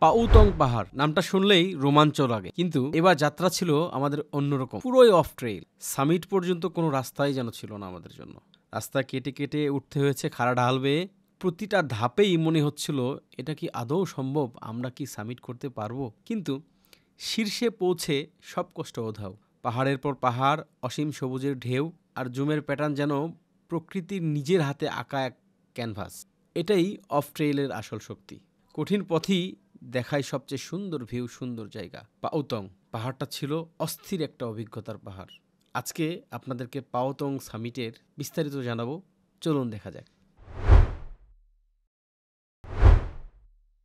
পাউতং পাহাড় নামটা শুনলেই রোমাঞ্চ লাগে, কিন্তু এবার যাত্রা ছিল আমাদের অন্যরকম, পুরোই অফ ট্রেইল। সামিট পর্যন্ত কোনো রাস্তাই যেন ছিল না আমাদের জন্য। রাস্তা কেটে কেটে উঠতে হয়েছে খাড়া ঢাল বেয়ে। প্রতিটা ধাপেই মনে হচ্ছিল এটা কি আদৌ সম্ভব, আমরা কি সামিট করতে পারবো? কিন্তু শীর্ষে পৌঁছে সব কষ্ট ওধাও। পাহাড়ের পর পাহাড়, অসীম সবুজের ঢেউ আর জুমের প্যাটার্ন যেন প্রকৃতির নিজের হাতে আঁকা এক ক্যানভাস। এটাই অফ ট্রেইলের আসল শক্তি। কঠিন পথই দেখায় সবচেয়ে সুন্দর ভিউ, সুন্দর জায়গা। পাউতং পাহাড়টা ছিল অস্থির একটা অভিজ্ঞতার পাহাড়। আজকে আপনাদেরকে পাউতং সামিটের বিস্তারিত জানাবো, চলুন দেখা যাক।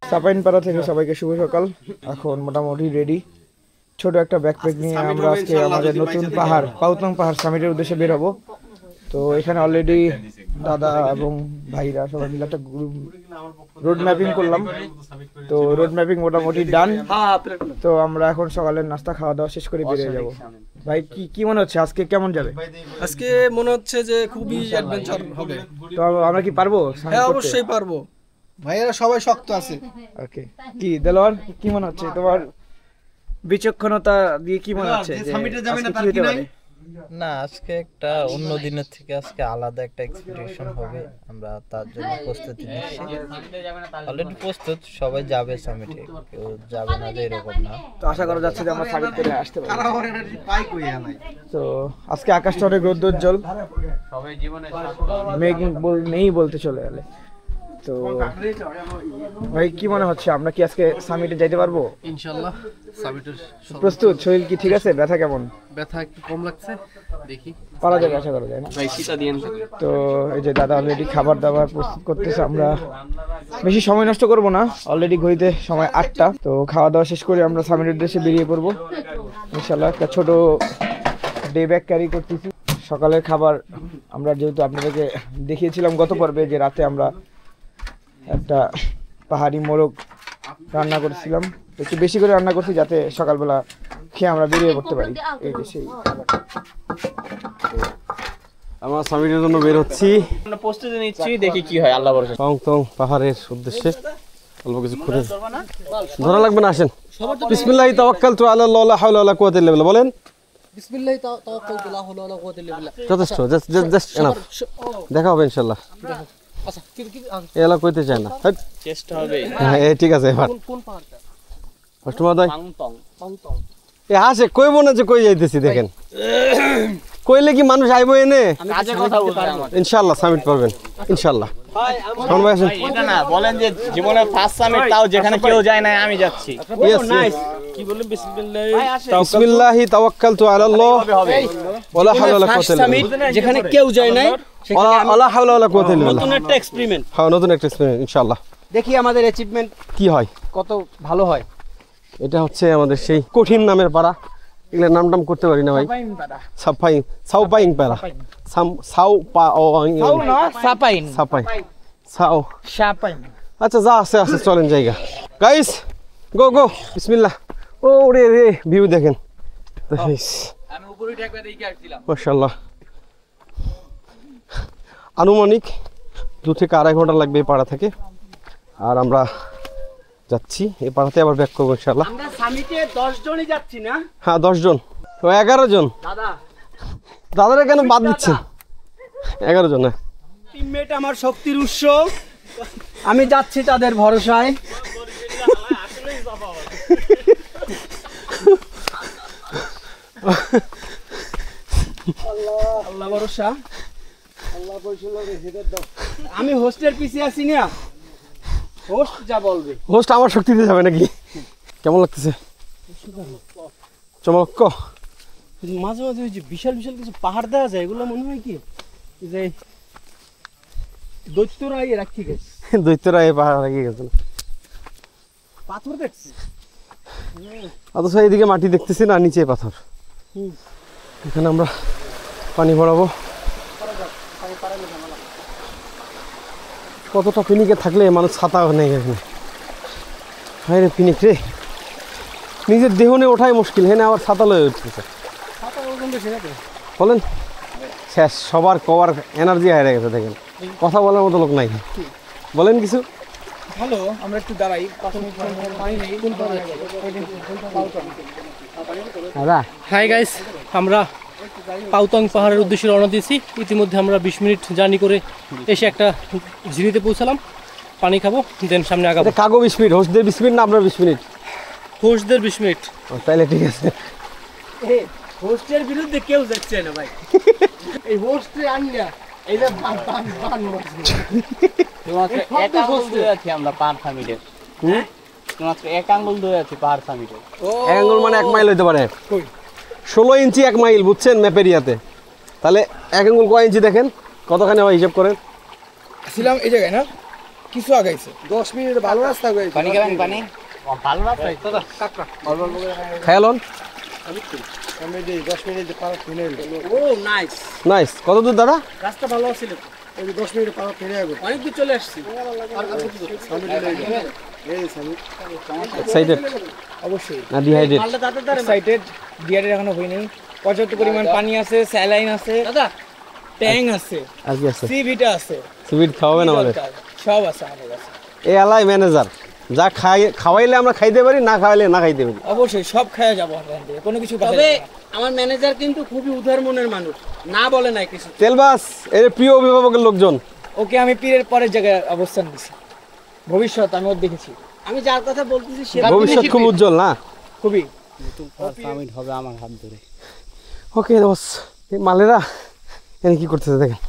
চাপাইনপাড়া থেকে সবাইকে শুভ সকাল। এখন মোটামুটি রেডি, ছোট একটা ব্যাকপ্যাক নিয়ে আমরা আজকে আমাদের নতুন পাহাড় পাউতং পাহাড় সামিটের উদ্দেশ্যে বের হবো। তো এখানে অলরেডি দাদা এবং ভাইরা সবাই মিলে একটা রোড ম্যাপিং করলাম। তো রোড ম্যাপিং মোটামুটি ডান। তো আমরা এখন সকালের নাস্তা খাওয়া দাওয়া শেষ করে বেরিয়ে যাব। ভাই কি মনে হচ্ছে আজকে কেমন যাবে? আজকে মনে হচ্ছে যে খুবই অ্যাডভেঞ্চার হবে। তো আমরা কি পারবো? হ্যাঁ, অবশ্যই পারবো। ভাইয়েরা সবাই শক্ত আছে। ওকে, কি দেলোয়ার, কি মনে হচ্ছে তোমার বিচক্ষণতা দিয়ে কি মনে হচ্ছে যে সামিটে যাবে না তার কি নাই? না, আজকে একটা অন্য দিনের থেকে আজকে আলাদা একটা এক্সপেকটেশন হবে। আমরা তার জন্য প্রস্তুতি নিচ্ছি, অলরেডি প্রস্তুত। সবাই যাবে সামিটে, কেউ যাবে না যে এরকম না। তো আশা করা যাচ্ছে যে আমরা সামিট করে আসতে পারবো। তো আজকে আকাশটা অনেক রৌদ্রোজ্জ্বল, মেঘ নেই বলতে চলে গেলে। তো ভাই কি মনে হচ্ছে আমরা কি আজকে সামিটে যাইতে পারবো? ইনশাআল্লাহ সামিটের প্রস্তুত? শরীর কি ঠিক আছে? ব্যথা কেমন? ব্যথা একটু কম লাগছে, দেখি পারা যাবে, আশা করা যায় না। ভাই শীতা দিয়েন। তো এই যে দাদা অলরেডি খাবার দাবার প্রস্তুত করতেছে। আমরা বেশি সময় নষ্ট করব না, অলরেডি ঘড়িতে সময় 8টা। তো খাওয়া দাওয়া শেষ করে আমরা সামিটের উদ্দেশ্যে বেরিয়ে পড়বো ইনশাআল্লাহ। একটা ছোট ডে ব্যাগ ক্যারি করতেছি। সকালের খাবার আমরা যেহেতু আপনাদেরকে দেখিয়েছিলাম গত পর্বে যে রাতে আমরা একটা পাহাড়ি মোরগ রান্না করেছিলাম, একটু বেশি করে রান্না করছি যাতে সকালবেলা খেয়ে আমরা বেরিয়ে পড়তে পারি। এই যে সেই আমরা সামিটের জন্য বের হচ্ছি, আমরা প্রস্তুতি নিচ্ছি, দেখি কি হয় আল্লাহ ভরসা। পাউতং পাহাড়ের উদ্দেশ্যে অল্প কিছু ঘুরে ধরা লাগবে না, আসেন। বিসমিল্লাহি তাওয়াক্কালতু আলাল্লাহ লা হাওলা ওয়ালা কুওয়াতা ইল্লা বিল্লাহ বলেন। বিসমিল্লাহি তাওয়াক্কালতু লা হাওলা ওয়ালা কুওয়াতা ইল্লা বিল্লাহ। যথেষ্ট, জাস্ট এনাফ। দেখা হবে ইনশাআল্লাহ। আচ্ছা, এলা কইতে চায় না, চেষ্টা হবে। হ্যাঁ ঠিক আছে। এবার কোন পাহাড়টা? অষ্টমাদয় পাউতং। এ হাসে কইব না যে কই যাইতেছি, দেখেন কইলে কি মানুষ আইবো এনে? কাজে কথা বলতে আমার ইনশাআল্লাহ সামিট পারবেন ইনশাআল্লাহ। শোন ভাই আসেন। এটা না বলেন যে জীবনের ফার্স্ট সামিট, তাও যেখানে কেউ যায় না আমি যাচ্ছি। ইয়েস, কি বলেন? বিসমিল্লাহি তাওয়াক্কালতু আলাল্লাহ ওয়ালা হাওলা ওয়ালা কুওয়াতা ইল্লা বিল্লাহ। যেখানে কেউ যায় নাই ওয়ালা হাওলা ওয়ালা কুওয়াতা ইল্লা বিল্লাহ। নতুন একটা এক্সপেরিমেন্ট। হ্যাঁ, নতুন একটা এক্সপেরিয়েন্স ইনশাআল্লাহ। দেখি আমাদের অ্যাচিভমেন্ট কি হয়, কত ভালো হয়। এটা হচ্ছে আমাদের সেই কঠিন নামের পাড়া। এগুলোর নাম টাম করতে পারি না ভাই। সাউপাইং পাড়া, আচ্ছা যা আছে আছে, চলেন জায়গা। গাইস গো গো, বিসমিল্লাহ। ও রে রে, ভিউ দেখেন, মাশাআল্লাহ। আনুমানিক 2 থেকে 2.5 ঘন্টা লাগবে এই পাড়া থেকে। আর আমরা যাচ্ছি এই পাড়াতে, আবার ব্যাক করবো ইনশাআল্লাহ। আমরা সামিটে 10 জনই যাচ্ছি না? হ্যাঁ 10 জন, ও 11 জন। দাদারা কেন বাদ দিচ্ছেন? 11 জন। টিমমেট আমার শক্তির উৎস, আমি যাচ্ছি তাদের ভরসায়। আল্লাহ ভরসা, আল্লাহ আমি হোস্টের পিছিয়ে আছি না, হোস্ট যা বলবে। হোস্ট আমার শক্তিতে যাবে নাকি? কেমন লাগতেছে? চমক। মাঝে মাঝে ওই যে বিশাল বিশাল কিছু পাহাড় দেওয়া যায়, এগুলো মনে হয় কি যে দৈত্যরা রাখি গেছে। দৈত্যরা এই পাহাড় লাগিয়ে গেছে, পাথর দেখছি। অথচ এইদিকে মাটি দেখতেছি না, নিচে পাথর। এখানে আমরা পানি ভরাবো। কতটা পিনিকে থাকলে মানুষ ছাতা নেই এখানে। হায় রে পিনিক রে, নিজের দেহ নিয়ে ওঠাই মুশকিল, হেনে আবার ছাতা লয়ে উঠতেছে। বলেন, শেষ, সবার কবার এনার্জি হারিয়ে গেছে। দেখেন কথা বলার মতো লোক নাই। বলেন কিছু। ভালো, আমরা একটু দাঁড়াই 5 মিনিট পানি নেই। হাই গাইস, আমরা পাউতং পাহাড়ের উদ্দেশ্যে রওনা দিয়েছি। ইতিমধ্যে আমরা 20 মিনিট জার্নি করে এসে একটা ঝিরিতে পৌঁছালাম। পানি খাবো, দেন সামনে আগাবো। কাগো 20 মিনিট, হোস্টদের 20 মিনিট না আপনার 20 মিনিট? হোস্টদের 20 মিনিট। তাহলে ঠিক আছে। হোস্টের বিরুদ্ধে কেউ যাচ্ছে না ভাই। এই হোস্টে আনলা এইটা বান তোমাকে এক আঙ্গুল দূরে আছি আমরা পাহাড় সামিটের। তোমাকে এক আঙ্গুল দূরে আছি পাহাড় সামিটের। এক আঙ্গুল মানে 1 মাইল হইতে পারে। 16 ইঞ্চি 1 মাইল, বুঝছেন ম্যাপের ইয়াতে। তাহলে 1 আঙ্গুল কয় ইঞ্চি দেখেন, কতখানি হয় হিসাব করেন। ছিলাম এই জায়গায় না, কিছু আগাইছে 10 মিনিট ভালো রাস্তা গাইছে। পানি খাবেন? পানি ভালো রাস্তা দাদা, খেয়ালন আমি দেই 10 মিনিট পার ফিরে এলো। ও নাইস। কত দূর দাদা? রাস্তা ভালো ছিল, এই 10 মিনিট পার ফিরে আইবো। অনেক দূর চলে আসছি। এক্সাইটেড অবশ্যই না ডিহাইড্রেট? এক্সাইটেড। ডিয়ারের এখনো হইনি। পর্যাপ্ত পরিমাণ পানি আছে, স্যালাইন আছে দাদা, ট্যাং আছে, আর কি আছে? সিভিটা আছে, সুইট খাওয়াবেন আমাদের? সব আছে আমাদের কাছে। এই আলাই ম্যানেজার, যা খাওয়াইলে আমরা খাইতে পারি, না খাওয়াইলে না খাইতে পারি। অবশ্যই সব খাওয়া যাবো এখান থেকে, কোনো কিছু তবে আমার ম্যানেজার কিন্তু খুবই উদার মনের মানুষ, না বলে নাই কিছু। তেলবাস এর প্রিয় অভিভাবকের লোকজন। ওকে আমি পীরের পরের জায়গায় অবস্থান দিছি। ভবিষ্যৎ আমি ওর দেখেছি, আমি যার কথা বলতেছি সে ভবিষ্যৎ খুব উজ্জ্বল না? খুবই। সামিট হবে আমার হাত ধরে। ওকে বস, এই মালেরা এনে কি করতেছে দেখেন।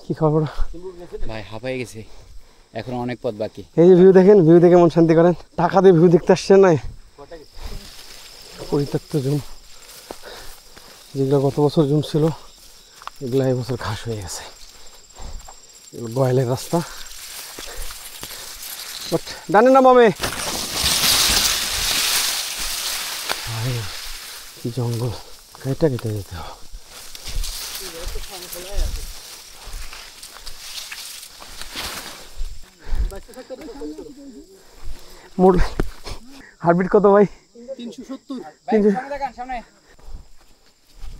কি খবর ভাই হাঁপাই গেছে, এখন অনেক পথ বাকি। এই যে ভিউ দেখেন, ভিউ দেখে মন শান্তি করেন। টাকা দিয়ে ভিউ দেখতে আসছেন না? পরিত্যক্ত জুম, যেগুলো গত বছর জুম ছিল এগুলো এই বছর ঘাস হয়ে গেছে। এগুলো গয়ালের রাস্তা। বাট জানে না মামে, কি জঙ্গল, কেটে কেটে যেতে হবে। মোট হার্টবিট কত ভাই? 370।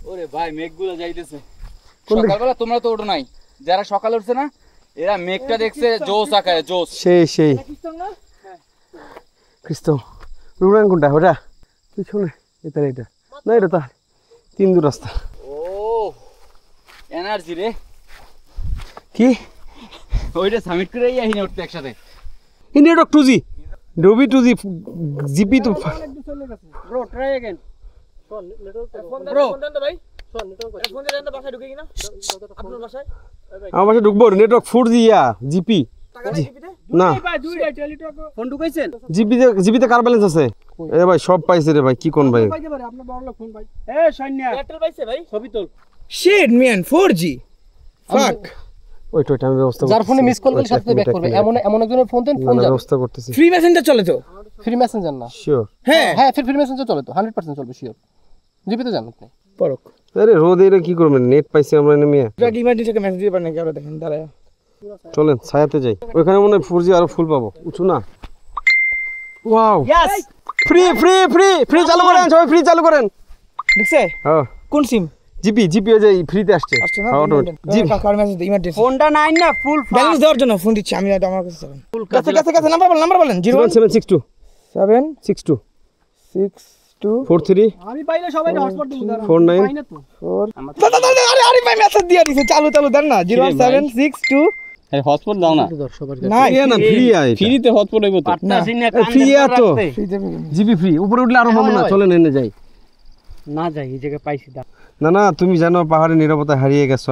ওরে ভাই মেঘগুলো যাইতেছে। কোন দিকে? সকালবেলা তোমরা তো ওঠো নাই, যারা সকালে উঠছে না এরা মেঘটা দেখছে জোস আকারে, জোস। সেই খ্রিস্ট রুরান কোনটা ওটা? পিছনে এটা এটা না, এটা তো 3 দূর রাস্তা। ও এনার্জি রে, কি ওইটা সামিট করে আইনি উঠতে একসাথে। নেটওয়ার্ক 2G ডবি 2G জিপি তো bro try again bro phone দেন তো ভাই, ফোন দেন তো বাসায় ঢুকে কিনা আপনার বাসায়। আমার পাশে ঢুকবো। নেটওয়ার্ক 4G জিপি না, ফোন ঢুকাইছেন? জিপিতে কার ব্যালেন্স আছে? এ ভাই সব পাইছে রে ভাই, কি কোন ভাই? পাইতে পারে আপনার বড় লোক ফোন ভাই। এ সৈন্য এয়ারটেল পাইছে ভাই, ছবি তোল। শিট ম্যান 4G ফাক। ওইটা আমি ব্যবস্থা যার ফোনে করতেছি। মিস কল করলে সাথে ব্যাক করবে, এমন একজনের ফোন দেন, ফোন না, যাবে। ব্যবস্থা করতেছি। ফ্রি মেসেঞ্জার চলে তো? ফ্রি মেসেঞ্জার না? শিওর। হ্যাঁ হ্যাঁ, ফ্রি মেসেঞ্জার চলে তো, 100% চলবে, শিওর। জিপিতে জান আপনি? পরক আরে রোদ এর কি করবেন, নেট পাইছি আমরা নেমে। ট্র্যাক ইমার্জেন্সি থেকে মেসেজ দিতে পারেন নাকি? আরো দেখেন দাঁড়ায়। চলেন ছায়াতে যাই, ওইখানে মনে হয় 4G আরো ফুল পাবো। উঁচু না? Wow, yes free free free free চালু করেন সবাই, ফ্রি চালু করেন। দেখছে হ্যাঁ কোন সিম জিপি ওই যে ফ্রিতে আসছে। আসছে না? হ্যাঁ, automatic। জিপি কার মেসেজ দিই ইমার্জেন্সি। ফোনটা নাই না ফুল ব্যালেন্স দেওয়ার জন্য ফোন দিচ্ছি আমি, আমার কাছে কাছে নাম্বার বলেন 0762 0762 43 আমি পাইলে সবাই হটস্পট দিব। 49 পাই না তো। আরে ভাই মেসেজ দিয়ে দিছে, চালু দেন না। 0762 হটস্পট দাও না, নাই এ না ফ্রি আই ফ্রিতে হটস্পট হইব তো। পারতাছি না ফ্রি কান তো রাখতে। জিপি ফ্রি, উপরে উঠলে আরো পাবো না। চলেন এনে যাই। না যাই, এই জায়গায় পাইছি দা। না তুমি জানো পাহাড়ে নীরবতা হারিয়ে গেছো।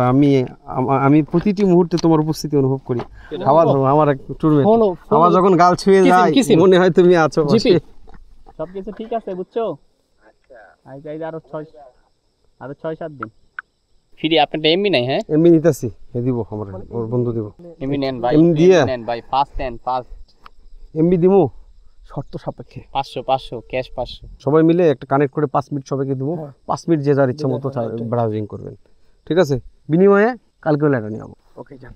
আমি প্রতিটি মুহূর্তে তোমার উপস্থিতি অনুভব করি। হাওয়া ধরো আমার এক টুরমেট, হাওয়া যখন গাল ছুঁয়ে যায় মনে হয় তুমি আছো পাশে। সবকিছু ঠিক আছে বুঝছো? আচ্ছা আই আরো 6-7 দিন ফ্রি। আপনার এমবি নাই? হ্যাঁ এমনি নিতেছি, দিব আমার ওর বন্ধু দিব। এমবি নেন ভাই, এমনি দিয়া? নেন ভাই, ফাস্ট নেন, ফাস্ট। এমবি দিমু শর্ত সাপেক্ষে। 500 ক্যাশ 500। সবাই মিলে একটা কানেক্ট করে 5 মিনিট সবাইকে দেবো। 5 মিনিট যে যার ইচ্ছা মতো ব্রাউজিং করবেন, ঠিক আছে? বিনিময়ে কালকেও লেখা নিয়ে যাবো। ওকে যান,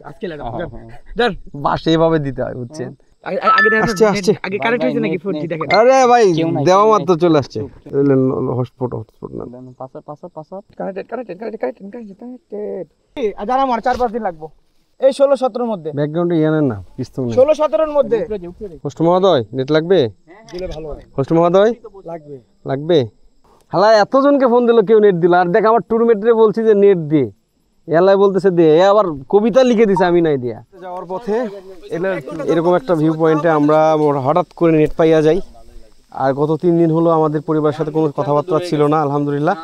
আজকে লাগাবো হ্যাঁ, যান। বাস এইভাবে দিতে হয়, বুঝছেন? আসছে আসছে আগে কানেক্ট হয়েছে নাকি 4G দেখেন। আরে ভাই দেওয়া মাত্র চলে আসছে হটস্পট না জানা আমার 4-5 দিন লাগবো এই 16-17 এর মধ্যে, ব্যাকগ্রাউন্ডে ইয়ানের না পিস্তল না 16-17 এর মধ্যে হোস্ট মহোদয় নেট লাগবে দিলে ভালো হয়। হোস্ট মহোদয় লাগবে হালা এতজনকে ফোন দিল কেউ নেট দিল আর দেখ আমার টুরমেটরে বলছি যে নেট দে এলাই বলতেছে দে এ আবার কবিতা লিখে দিছে আমি নাই দিয়া যাওয়ার পথে এরকম একটা ভিউ পয়েন্টে আমরা হঠাৎ করে নেট পাইয়া যাই আর গত 3 দিন হলো আমাদের পরিবারের সাথে কোনো কথাবার্তা ছিল না আলহামদুলিল্লাহ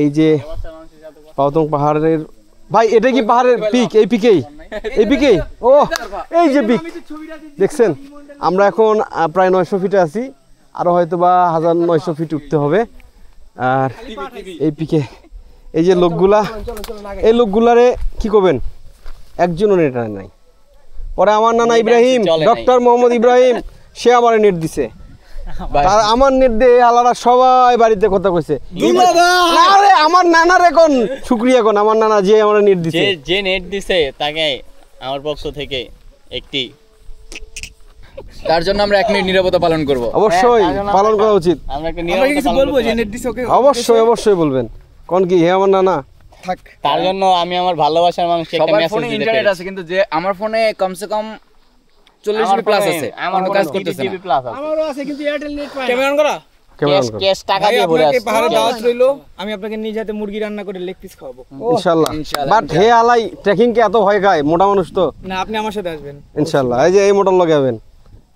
এই যে পাউতং পাহাড়ের ভাই এটা কি পাহাড়ের পিক এই পিকেই ও এই যে পিক দেখছেন আমরা এখন প্রায় 900 ফিটে আছি আরো হয়তো বা 1900 ফিট উঠতে হবে আর এই পিকে এই যে এই লোকগুলারে কি করবেন একজনও নেট নাই পরে আমার নানা ইব্রাহিম ডক্টর মোহাম্মদ ইব্রাহিম সে আমার নেট দিছে তার আমার নেট দিয়ে আলাদা সবাই বাড়িতে কথা কইছে আরে আমার নানার এখন শুকরিয়া কোন আমার নানা যে আমার নেট দিছে যে নেট দিছে তাকে আমার পক্ষ থেকে একটি তার জন্য আমরা 1 মিনিট নীরবতা পালন করব অবশ্যই পালন করা উচিত আমরা একটা নীরবতা বলবো যে নেট দিছে ওকে অবশ্যই বলবেন কোন কি হে আমার নানা থাক তার জন্য আমি আমার ভালোবাসার মানুষকে একটা মেসেজ দিতে ইন্টারনেট আছে কিন্তু যে আমার ফোনে কমসে কম 40 জিবি প্লাস আছে আমার কাজ করতেছে জিবি প্লাস আছে আমারও আছে কিন্তু এয়ারটেল নেট পায় ক্যামেরা অন করা ক্যাশ টাকা দিয়ে ভরে আছে পাহাড়ে দাওয়াত রইলো আমি আপনাকে নিজ হাতে মুরগি রান্না করে লেগ পিস খাওয়াবো ইনশাআল্লাহ বাট হে আলাই ট্রেকিং কে এত ভয় খায় মোটা মানুষ তো না আপনি আমার সাথে আসবেন ইনশাআল্লাহ এই যে এই মোটর লগে যাবেন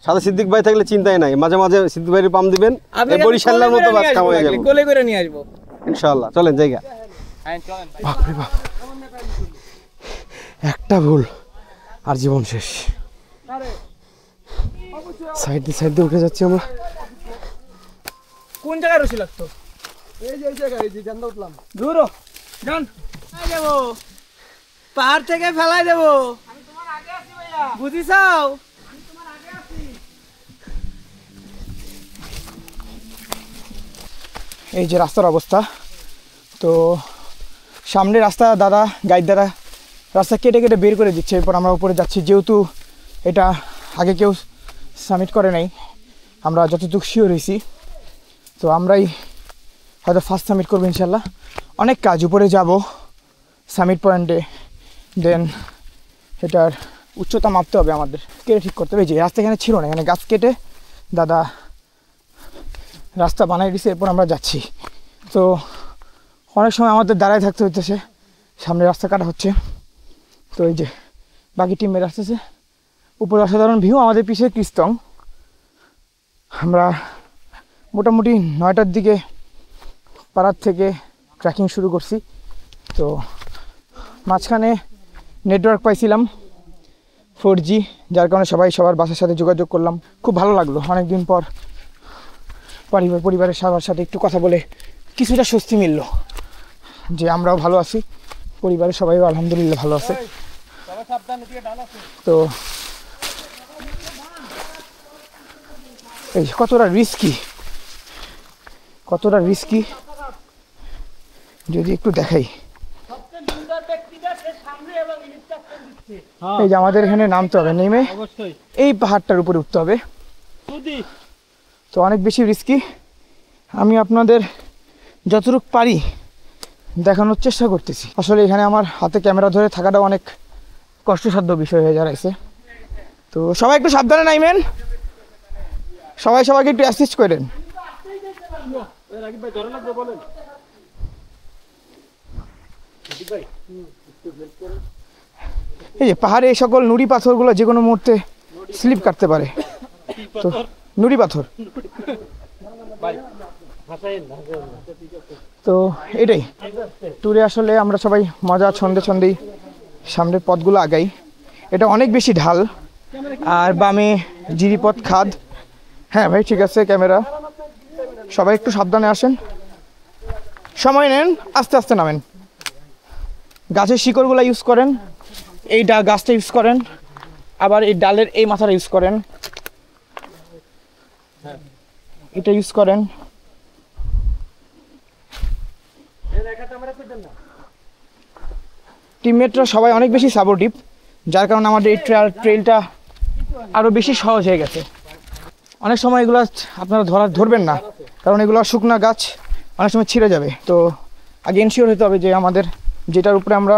সাথে সিদ্দিক ভাই থাকলে চিন্তাই নাই মাঝে মাঝে সিদ্দিক ভাইয়ের পাম দিবেন এই বরিশালের মতো বাস খাওয়া হয়ে যাবে কোলে করে নিয়ে আসবো ইনশাআল্লাহ চলেন জায়গা বাপ রে বাপ একটা ভুল আর জীবন শেষ সাইড দিয়ে উঠে যাচ্ছি আমরা কোন জায়গায় রশি লাগতো এই জায়গায় এই যে জানদা উঠলাম দূর জান আই দেব পাহাড় থেকে ফেলাই দেব আমি তোমার আগে আছি ভাইয়া বুঝিছাও আমি তোমার আগে আছি এই যে রাস্তার অবস্থা তো সামনে রাস্তা দাদা গাইড দ্বারা রাস্তা কেটে কেটে বের করে দিচ্ছে এরপর আমরা উপরে যাচ্ছি যেহেতু এটা আগে কেউ সামিট করে নাই আমরা যতটুকু শিওর হয়েছি তো আমরাই হয়তো ফার্স্ট সামিট করবো ইনশাল্লাহ অনেক কাজ উপরে যাব সামিট পয়েন্টে দেন এটার উচ্চতা মাপতে হবে আমাদের কেটে ঠিক করতে হবে যে রাস্তা এখানে ছিল না এখানে গাছ কেটে দাদা রাস্তা বানাই দিছে এরপর আমরা যাচ্ছি তো অনেক সময় আমাদের দাঁড়ায় থাকতে হইতেছে সামনে রাস্তা কাটা হচ্ছে তো এই যে বাকি টিমের আসতেছে উপরে অসাধারণ ভিউ আমাদের পিছিয়ে কৃষ্টং আমরা মোটামুটি 9টার দিকে পাড়ার থেকে ট্রেকিং শুরু করছি তো মাঝখানে নেটওয়ার্ক পাইছিলাম 4G যার কারণে সবাই সবার বাসার সাথে যোগাযোগ করলাম খুব ভালো লাগলো অনেকদিন পর পরিবারের সবার সাথে একটু কথা বলে কিছুটা স্বস্তি মিলল যে আমরাও ভালো আছি পরিবারের সবাইও আলহামদুলিল্লাহ ভালো আছে তো এই কতটা রিস্কি যদি একটু দেখাই এই যে আমাদের এখানে নামতে হবে নেমে এই পাহাড়টার উপরে উঠতে হবে তো অনেক বেশি রিস্কি আমি আপনাদের যতটুকু পারি দেখানোর চেষ্টা করতেছি আসলে এখানে আমার হাতে ক্যামেরা ধরে থাকাটা অনেক কষ্টসাধ্য বিষয় হয়ে দাঁড়াইছে তো সবাই একটু সাবধানে নাইবেন সবাইকে একটু অ্যাসিস্ট করেন এই যে পাহাড়ে এই সকল নুড়ি পাথরগুলো যে কোনো মুহূর্তে স্লিপ কাটতে পারে তো নুড়ি পাথর তো এটাই ট্যুরে আসলে আমরা সবাই মজা ছন্দেই সামনের পথগুলো আগাই এটা অনেক বেশি ঢাল আর বামে জিরিপথ খাদ হ্যাঁ ভাই ঠিক আছে ক্যামেরা সবাই একটু সাবধানে আসেন সময় নেন আস্তে আস্তে নামেন গাছের শিকড়গুলো ইউজ করেন এই গাছটা ইউজ করেন আবার এই ডালের এই মাথাটা ইউজ করেন এটা ইউজ করেন টিমমেটরা সবাই অনেক বেশি সাপোর্টিভ যার কারণে আমাদের এই ট্রেলটা আরও বেশি সহজ হয়ে গেছে। অনেক সময় এগুলো আপনারা ধরবেন না, কারণ এগুলো শুকনা গাছ, অনেক সময় ছিঁড়ে যাবে। তো আগে এনশিওর হতে হবে যে আমাদের যেটার উপরে আমরা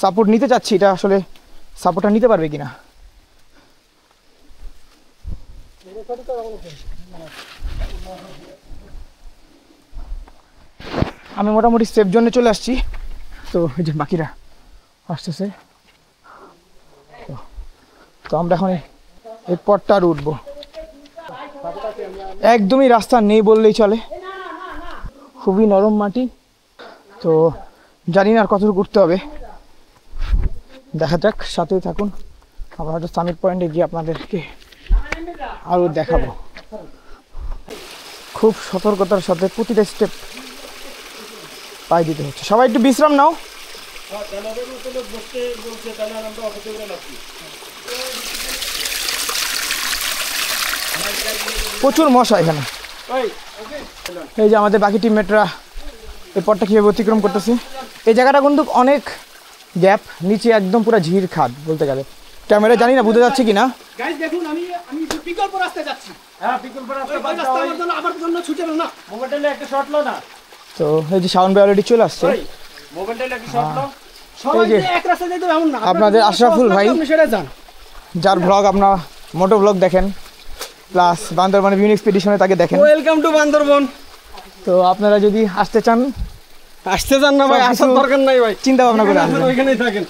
সাপোর্ট নিতে চাচ্ছি এটা আসলে সাপোর্টটা নিতে পারবে কিনা। আমি মোটামুটি সেফ জোনে চলে আসছি। তো এই যে বাকিরা আসতেছে, তো আমরা এখন এই পথটা আর উঠবো। একদমই রাস্তা নেই বললেই চলে, খুবই নরম মাটি। তো জানি না আর কতটুকু উঠতে হবে, দেখা যাক, সাথেই থাকুন। আমরা হয়তো সামিট পয়েন্টে গিয়ে আপনাদেরকে আরও দেখাবো। খুব সতর্কতার সাথে প্রতিটা স্টেপ পায়ে দিতে হচ্ছে। সবাই একটু বিশ্রাম নাও। প্রচুর মশা এখানে। এই যে আমাদের বাকি টিমমেটরা এই পথটা কীভাবে অতিক্রম করতেছে। এই জায়গাটা কিন্তু অনেক গ্যাপ, নিচে একদম পুরো ঝির খাদ বলতে গেলে। ক্যামেরা জানি না বোঝা যাচ্ছে কিনা। গাইস দেখুন, আমি বিকল্প রাস্তায় যাচ্ছি। হ্যাঁ, বিকল্প রাস্তা আমার জন্য, আমার জন্য ছুটে না। মোবাইলটা একটা শট নাও না। তো এই যে শাওন ভাই অলরেডি চলে আসছে। মোবাইলটা একটা শট নাও। সবাই যে এক রাস্তায় যাইতে এমন না। আপনাদের আশরাফুল ভাই, আপনি সেটা যান, যার ব্লগ আপনারা মোটো ব্লগ দেখেন, প্লাস বান্দরবানের বিভিন্ন এক্সপেডিশনে তাকে দেখেন। Welcome to Bandarban. তো আপনারা যদি আসতে চান, আসতে চান না ভাই, আসার দরকার নাই ভাই, চিন্তা ভাবনা করে আসবেন। ওইখানেই থাকেন।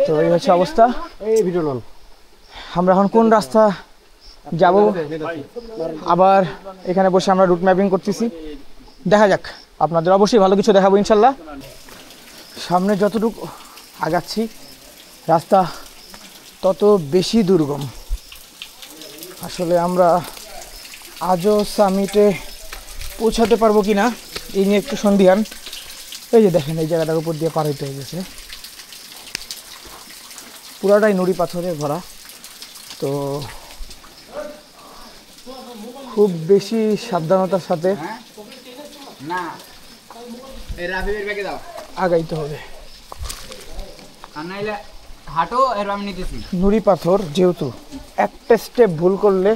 তো এই হচ্ছে অবস্থা। এই ভিডিও নন। আমরা এখন কোন রাস্তা যাব, আবার এখানে বসে আমরা রুট ম্যাপিং করতেছি। দেখা যাক, আপনাদের অবশ্যই ভালো কিছু দেখাবো ইনশাল্লাহ। সামনে যতটুকু আগাচ্ছি রাস্তা তত বেশি দুর্গম। আসলে আমরা আজও সামিটে পৌঁছাতে পারবো কি না এই নিয়ে একটু সন্দিহান। এই যে দেখেন, এই জায়গাটার উপর দিয়ে পার হইতে হয়ে গেছে, পুরাটাই নুড়ি পাথরে ভরা। তো খুব বেশি সাবধানতার সাথে আগাইতে হবে। হাঁটো, এর আমি নিতেছি। নুড়ি পাথর যেহেতু, একটা স্টেপ ভুল করলে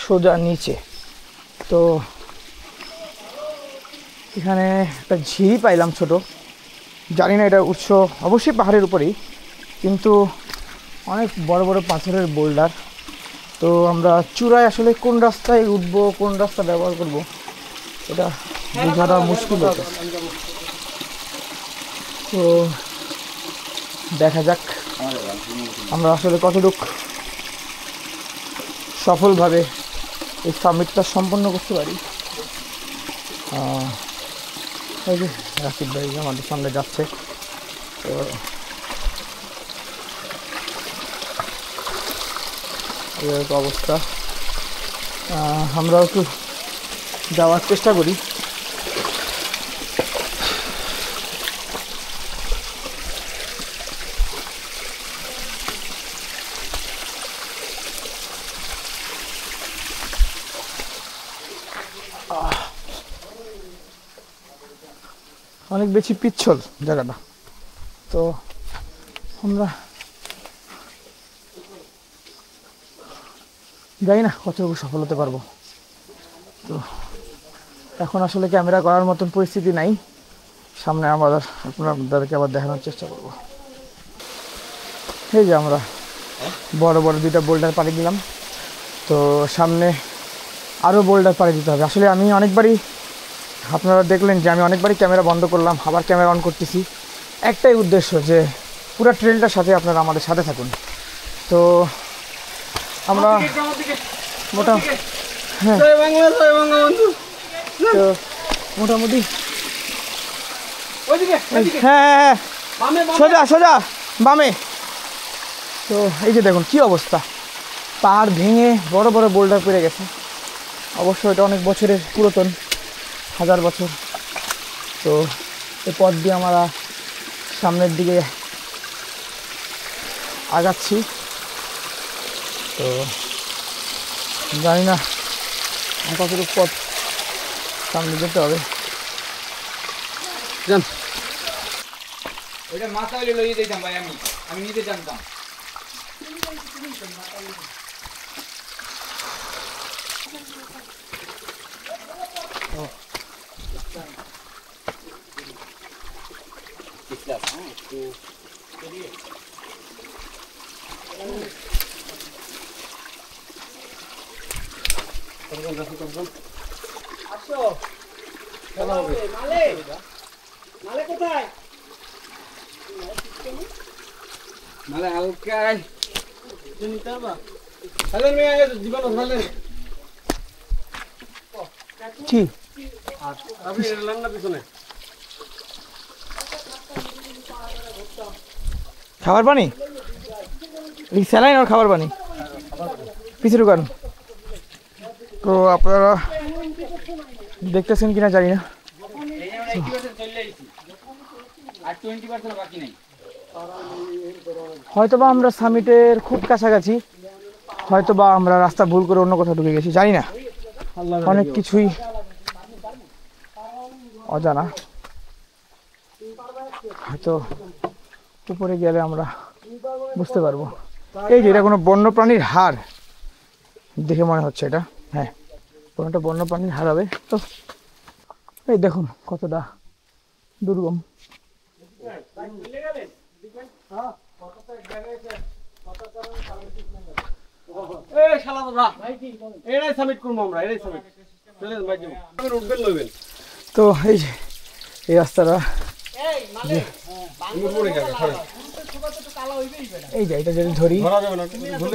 সোজা নিচে। তো এখানে একটা ঝিরি পাইলাম ছোট, জানি না এটা উৎস অবশ্যই পাহাড়ের উপরেই, কিন্তু অনেক বড় বড় পাথরের বোল্ডার। তো আমরা চূড়ায় আসলে কোন রাস্তায় উঠবো, কোন রাস্তা ব্যবহার করব, এটা বোঝাটা মুশকিল হতো। তো দেখা যাক আমরা আসলে কতটুকু সফলভাবে এই সামিটটা সম্পন্ন করতে পারি। এই যে রাকিব ভাই আমাদের সামনে যাচ্ছে। তো এই অবস্থা, আমরা একটু যাওয়ার চেষ্টা করি। অনেক বেশি পিচ্ছল জায়গাটা। তো আমরা জানি না কতটুকু সফল হতে পারবো। তো এখন আসলে ক্যামেরা করার মতন পরিস্থিতি নাই, সামনে আপনাদেরকে আবার দেখানোর চেষ্টা করব। এই যে আমরা বড় বড় দুইটা বোল্ডার পাড়ি দিলাম। তো সামনে আরও বোল্ডার পাড়ি দিতে হবে। আসলে আমি অনেকবারই, আপনারা দেখলেন যে আমি অনেকবারই ক্যামেরা বন্ধ করলাম, আবার ক্যামেরা অন করতেছি। একটাই উদ্দেশ্য যে পুরো ট্রেলটার সাথে আপনারা আমাদের সাথে থাকুন। তো আমরা মোটামুটি হ্যাঁ সোজা সোজা বামে। তো এই যে দেখুন কি অবস্থা, পাহাড় ভেঙে বড় বড় বোল্ডার পড়ে গেছে। অবশ্য এটা অনেক বছরের পুরাতন, 1000 বছর। তো এই পথ দিয়ে আমরা সামনের দিকে আগাচ্ছি। তো জানি না কতটুকু পথ সামনে যেতে হবে। জান ওইটা মাথা হইলে লইয়ে দিতাম ভাই, আমি নিজে জানতাম। মানে হালকা কি খাবার পানি স্যালাইন আর খাবার পানি পিছিয়ে ঢুকান। তো আপনারা দেখতেছেন কিনা জানি না, হয়তোবা আমরা সামিটের খুব কাছাকাছি, হয়তোবা আমরা রাস্তা ভুল করে অন্য কোথাও ঢুকে গেছি, জানি না, অনেক কিছুই অজানা। হয়তো উপরে গেলে আমরা বুঝতে পারবো। এই যে এটা কোনো বন্যপ্রাণীর হাড় দেখে মনে হচ্ছে, এটা হ্যাঁ কোনোটা বন্যপ্রাণীর হাড় হবে। তো এই দেখুন কতটা দুর্গম। তো এই যে এই রাস্তাটা, এই যে এটা যদি ধরি,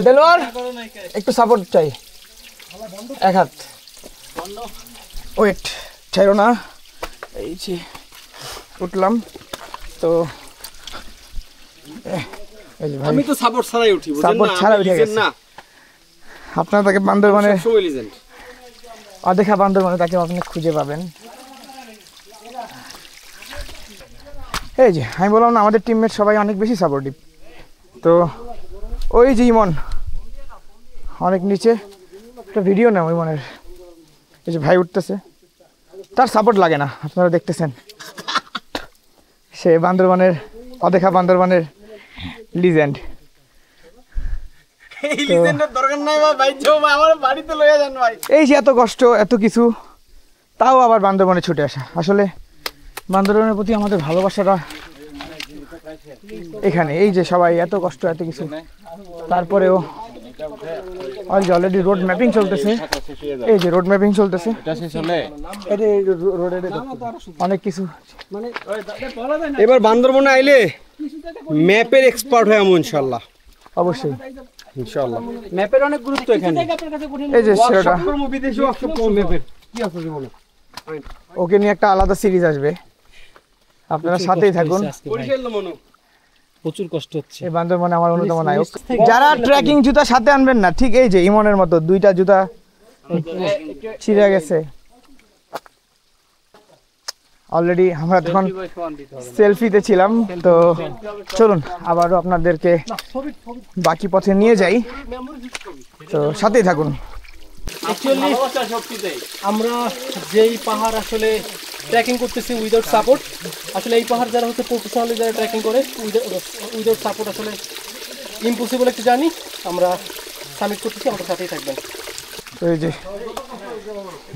দেলোয়ার একটু সাপোর্ট চাই, এক হাত ওয়েট ছাড়ো না। এই যে উঠলাম। তো এই যে আমি তো সাপোর্ট ছাড়াই উঠি, সাপোর্ট ছাড়া উঠে গেছে না। আপনারা তাকে বান্দরবানে অদেখা বান্দরবানে তাকে আপনি খুঁজে পাবেন। এই যে আমি বললাম না, আমাদের টিমমেট সবাই অনেক বেশি সাপোর্টিভ। তো ওই যে ইমন অনেক নিচে, একটা ভিডিও না ইমনের, এই যে ভাই উঠতেছে, তার সাপোর্ট লাগে না, আপনারা দেখতেছেন। সে বান্দরবানের অদেখা বান্দরবানের লিজেন্ড। এই যে এত কষ্ট এত কিছু, তাও আবার বান্দরবানে ছুটে আসা। আসলে বান্দরবানের প্রতি আমাদের ভালোবাসাটা এখানে। এই যে সবাই এত কষ্ট এত কিছু, তারপরেও অলরেডি রোড ম্যাপিং চলতেছে। এই যে রোড ম্যাপিং চলতেছে, অনেক কিছু। এবার বান্দরবনে আইলে ম্যাপের এক্সপার্ট হয় আমি ইনশাআল্লাহ। অবশ্যই ইনশাআল্লাহ ম্যাপের অনেক গুরুত্ব এখানে। এই যে সেটা বিদেশি ওয়ার্কশপ ম্যাপের কি আছে জীবনে, ওকে নিয়ে একটা আলাদা সিরিজ আসবে, আপনারা সাথেই থাকুন। প্রচুর কষ্ট হচ্ছে। এই বান্দরবানে আমার অন্যতম নায়ক। যারা ট্রেকিং জুতা সাথে আনবেন না, ঠিক এই যে ইমনের মতো দুইটা জুতা ছিঁড়ে গেছে। অলরেডি আমরা তখন সেলফিতে ছিলাম। তো চলুন আবারও আপনাদেরকে বাকি পথে নিয়ে যাই, তো সাথেই থাকুন। আমরা যেই পাহাড় আসলে ট্রেকিং করতেছি উইদাউট সাপোর্ট, আসলে এই পাহাড় যারা হচ্ছে প্রফেশনালি যারা ট্রেকিং করে উইদাউট সাপোর্ট আসলে ইম্পসিবল একটা জার্নি। আমরা সামিট করতেছি, আমাদের সাথেই থাকবেন। তো এই যে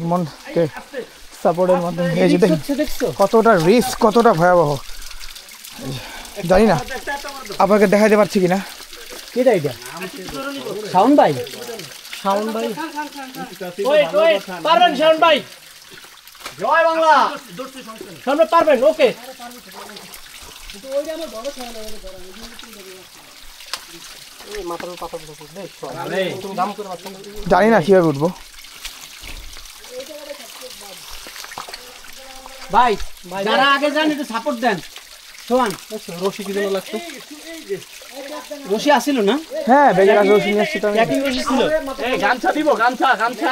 মনকে সাপোর্টের মাধ্যমে এই যে দেখুন কতটা রিস্ক, কতটা ভয়াবহ জানি না, আপনাকে দেখাইতে পারছি কিনা। এটা এটা শাওন ভাই, শাওন ভাই পারবেন, শাওন ভাই জয় বাংলা, সামনে পারবেন। ওকে জানি না কিভাবে উঠবো। ভাই যারা আগে যান একটু সাপোর্ট দেন। সোহান রশি কি জন্য লাগতো? রশি আসিল না? হ্যাঁ বেগের আগে রশি নিয়ে আসছি তো আমি। ট্রেকিং রশি ছিল। এই গামছা দিব, গামছা গামছা।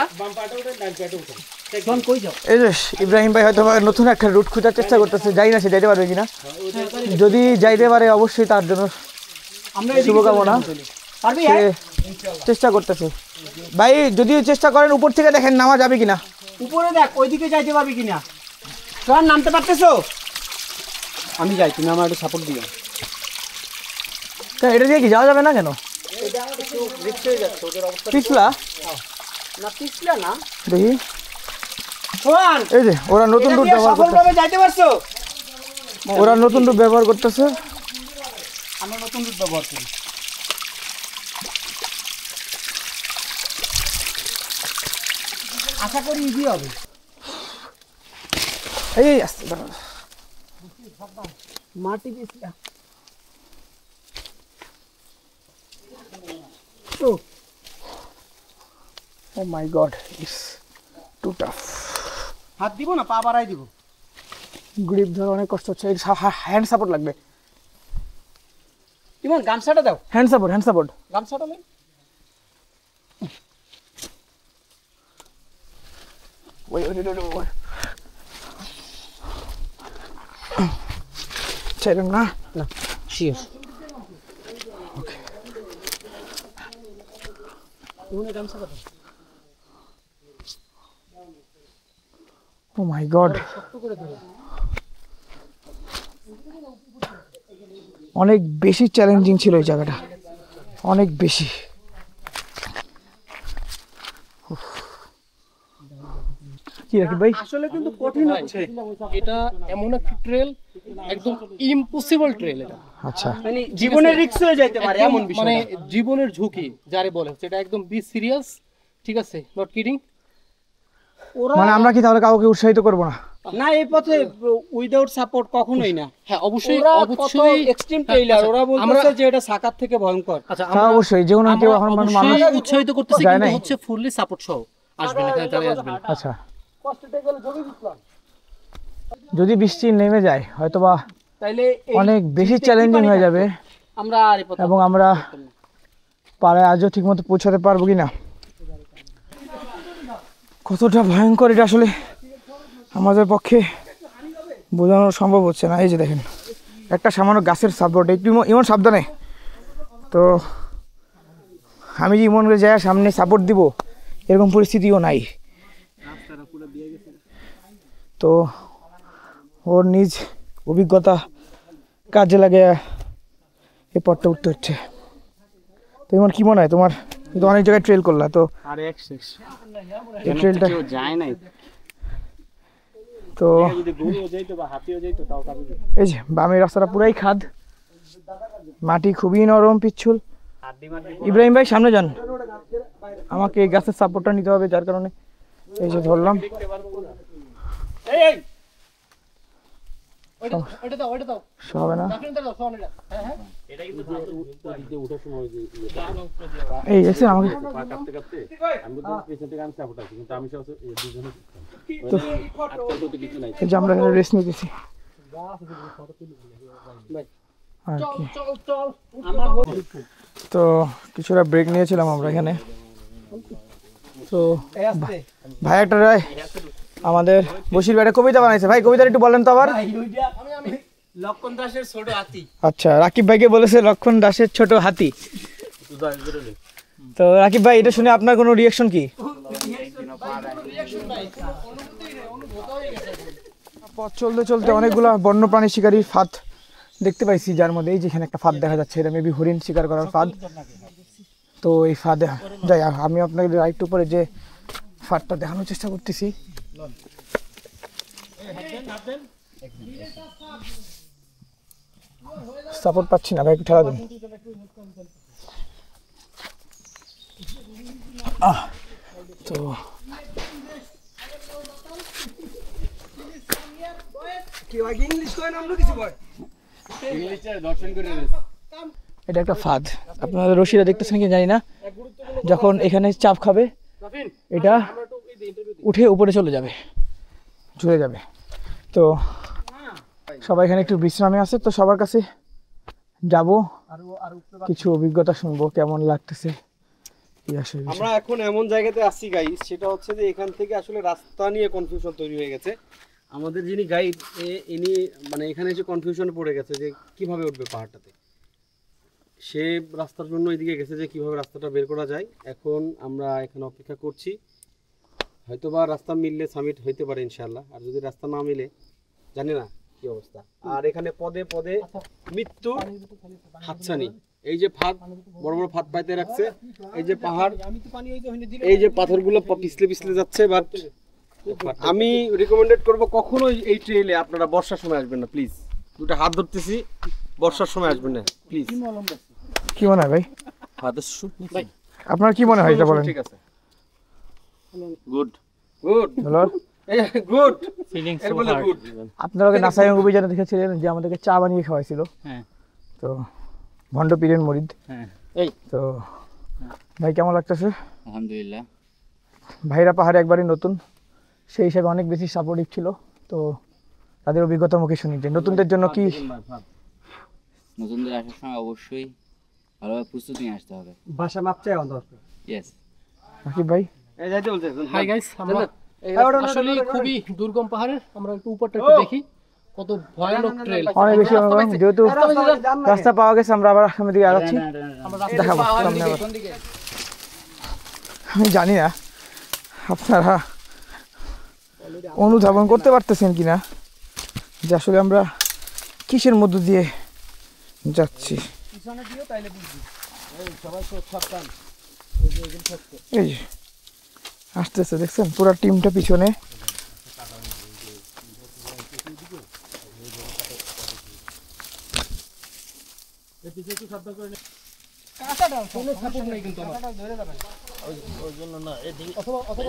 সোহান কই যাও? এই যে ইব্রাহিম ভাই হয়তো নতুন একটা রুট খোঁজার চেষ্টা করতেছে, জানি না সে যাইতে পারবে কিনা। যদি যাইতে পারে অবশ্যই তার জন্য শুভকামনা। সে চেষ্টা করতেছে। ভাই যদি চেষ্টা করেন উপর থেকে দেখেন নামা যাবে কিনা। উপরে দেখ ওইদিকে যাইতে পারবি কিনা। সোহান নামতে পারতেছো? আমি যাই, তুমি আমার একটু সাপোর্ট দিও। এটা দিয়ে কি যাওয়া যাবে না কেন? পিছলা দেখি এই যে ওরা নতুন রুট ব্যবহার করতেছে, ওরা নতুন রুট ব্যবহার করতেছে। আমরা নতুন রুট ব্যবহার করি। আশা করি ইজি হবে। এই আসছে মাটি পিছলা। Oh my god, it's too tough. হাত দিব না, পা বাড়াই দিব। গ্রিপ ধরা অনেক কষ্ট হচ্ছে, হ্যান্ড সাপোর্ট লাগবে। ইমন গামছাটা দাও, হ্যান্ড সাপোর্ট, হ্যান্ড সাপোর্ট। গামছাটা নে। Wait. ছেড়েন না? না, শিওর। ওকে। ইমন গামছাটা দাও। Oh my god. অনেক বেশি চ্যালেঞ্জিং ছিল এই জায়গাটা, অনেক বেশি। কি রাকিব ভাই? আসলে কিন্তু কঠিন হচ্ছে। এটা এমন একটা ট্রেল, একদম ইম্পসিবল ট্রেল এটা। আচ্ছা, মানে জীবনের রিস্ক হয়ে যাইতে পারে এমন বিষয়। মানে জীবনের ঝুঁকি যারে বলে, সেটা একদম বি সিরিয়াস, ঠিক আছে, নট কিডিং। মানে আমরা কি তাহলে কাউকে উৎসাহিত করব না? না, এই পথে উইদাউট সাপোর্ট কখনোই না। হ্যাঁ, অবশ্যই অবশ্যই এক্সট্রিম ট্রেইলার, ওরা বলতেছে যে এটা সাকার থেকে ভয়ঙ্কর। আচ্ছা, হ্যাঁ অবশ্যই, যে কোনো কেউ এখন মানুষ উৎসাহিত করতেছি, যায় কিন্তু নাই। হচ্ছে ফুললি সাপোর্ট সহ আসবেন, এখানে তাহলে আসবেন। আচ্ছা, যদি বৃষ্টি নেমে যায় হয়তোবা তাইলে অনেক বেশি চ্যালেঞ্জিং হয়ে যাবে, আমরা আর এই পথে এবং আমরা পাড়ায় আজও ঠিকমতো পৌঁছাতে পারবো কিনা। কতটা ভয়ঙ্কর এটা আসলে আমাদের পক্ষে বোঝানো সম্ভব হচ্ছে না। এই যে দেখেন, একটা সামান্য গাছের সাপোর্ট, একটু ইমন সাবধানে। তো আমি যে ইমনকে যায় সামনে সাপোর্ট দিব এরকম পরিস্থিতিও নাই। তো ওর নিজ অভিজ্ঞতা কাজে লাগে এই পথটা উঠতে হচ্ছে। তো ইমন কি মনে হয় তোমার? কিন্তু অনেক জায়গায় ট্রেল করলা, তো এই ট্রেলটা যায় নাই। তো এই যে বামের রাস্তাটা পুরাই খাদ, মাটি খুবই নরম পিচ্ছুল। ইব্রাহিম ভাই সামনে যান, আমাকে এই গাছের সাপোর্টটা নিতে হবে, যার কারণে এই যে ধরলাম। হবে না এই দেখছেন আমাকে তো, এই যে আমরা এখানে রেস্ট নিতেছি আর কি। তো কিছুটা ব্রেক নিয়েছিলাম আমরা এখানে। তো ভাই একটা আমাদের বশির ভাই একটা কবিতা বানাইছে, ভাই কবিতাটা একটু বলেন তো আবার। লক্ষণ দাসের ছোট হাতি। আচ্ছা, রাকিব ভাইকে বলেছে লক্ষণ দাসের ছোট হাতি। তো রাকিব ভাই, এটা শুনে আপনার কোনো রিয়াকশন কি? পথ চলতে চলতে অনেকগুলা বন্যপ্রাণী শিকারীর ফাঁদ দেখতে পাইছি, যার মধ্যে এই যেখানে একটা ফাঁদ দেখা যাচ্ছে, এটা মেবি হরিণ শিকার করার ফাঁদ। তো এই ফাঁদে যাই, আমি আপনাকে রাইট উপরে যে ফাঁদটা দেখানোর চেষ্টা করতেছি। সাপোর্ট পাচ্ছি না ভাই, একটু ঠেলা দিন। তো এটা একটা ফাঁদ, আপনারা রশিটা দেখতেছেন কি জানি না। যখন এখানে চাপ খাবে এটা উঠে উপরে চলে যাবে, ঝুলে যাবে। তো সবাই এখানে একটু বিশ্রামে আছে, তো সবার কাছে যাব, কিছু অভিজ্ঞতা শুনবো কেমন লাগতেছে। আমরা এখন এমন জায়গাতে আসছি গাইস, সেটা হচ্ছে যে এখান থেকে আসলে রাস্তা নিয়ে কনফিউশন তৈরি হয়ে গেছে। আমাদের যিনি গাইড ইনি মানে এখানে এসে কনফিউশনে পড়ে গেছে যে কিভাবে উঠবে পাহাড়টাতে। সে রাস্তার জন্য এদিকে গেছে যে কিভাবে রাস্তাটা বের করা যায়। এখন আমরা এখানে অপেক্ষা করছি, হয়তোবা রাস্তা মিললে সামিট হইতে পারে ইনশাআল্লাহ, আর যদি রাস্তা না মিলে জানি না কি অবস্থা। আর এখানে পদে পদে মৃত্যু হাতছানি, এই যে ফাঁদ বড় বড় ফাঁদ পাইতে রাখছে, এই যে পাহাড়, এই যে পাথরগুলো পিছলে পিছলে যাচ্ছে। বাট আমি রিকমেন্ডেড করব কখনোই এই ট্রেইলে আপনারা বর্ষার সময় আসবেন না প্লিজ। দুটো হাত ধরতেছি, বর্ষার সময় আসবেন না প্লিজ। কি মনে হয় ভাই? ভাই আপনার কি মনে হয় এটা বলেন? ঠিক আছে, good good good feeling so এরপরে হার্ড। গুড। আপনারা আগে নাসাই অভিযানে দেখেছিলেন যে আমাদেরকে চা বানিয়ে খাওয়াইছিল। হ্যাঁ তো ভণ্ড পীরের মরিদ। হ্যাঁ এই তো ভাই কেমন লাগতেছে? আলহামদুলিল্লাহ। ভাইরা পাহাড়ে একবারই নতুন, সেই হিসাবে অনেক বেশি সাপোর্টিভ ছিল। তো তাদের অভিজ্ঞতা মুখে শুনি যে নতুনদের জন্য কি নতুনদের আসার সময় অবশ্যই ভালোভাবে প্রস্তুতি নিয়ে আসতে হবে। ভাষা মাপ চাই অন্তর। ইয়েস। নাকিব ভাই এই যাইতে বলতে। হাই গাইস, আমরা আসলে খুবই দুর্গম পাহাড়ের, আমরা একটু উপরটা একটু দেখি কত ভয়ানক ট্রেল। অনেক বেশি যেহেতু রাস্তা পাওয়া গেছে, আমরা আবার সামনের দিকে আগাচ্ছি, দেখাবো সামনে আবার। আমি জানি না আপনারা অনুধাবন করতে পারতেছেন কিনা যে আসলে আমরা কিসের মধ্য দিয়ে যাচ্ছি। এই যে আসতেছে, দেখছেন পুরো টিমটা পিছনে।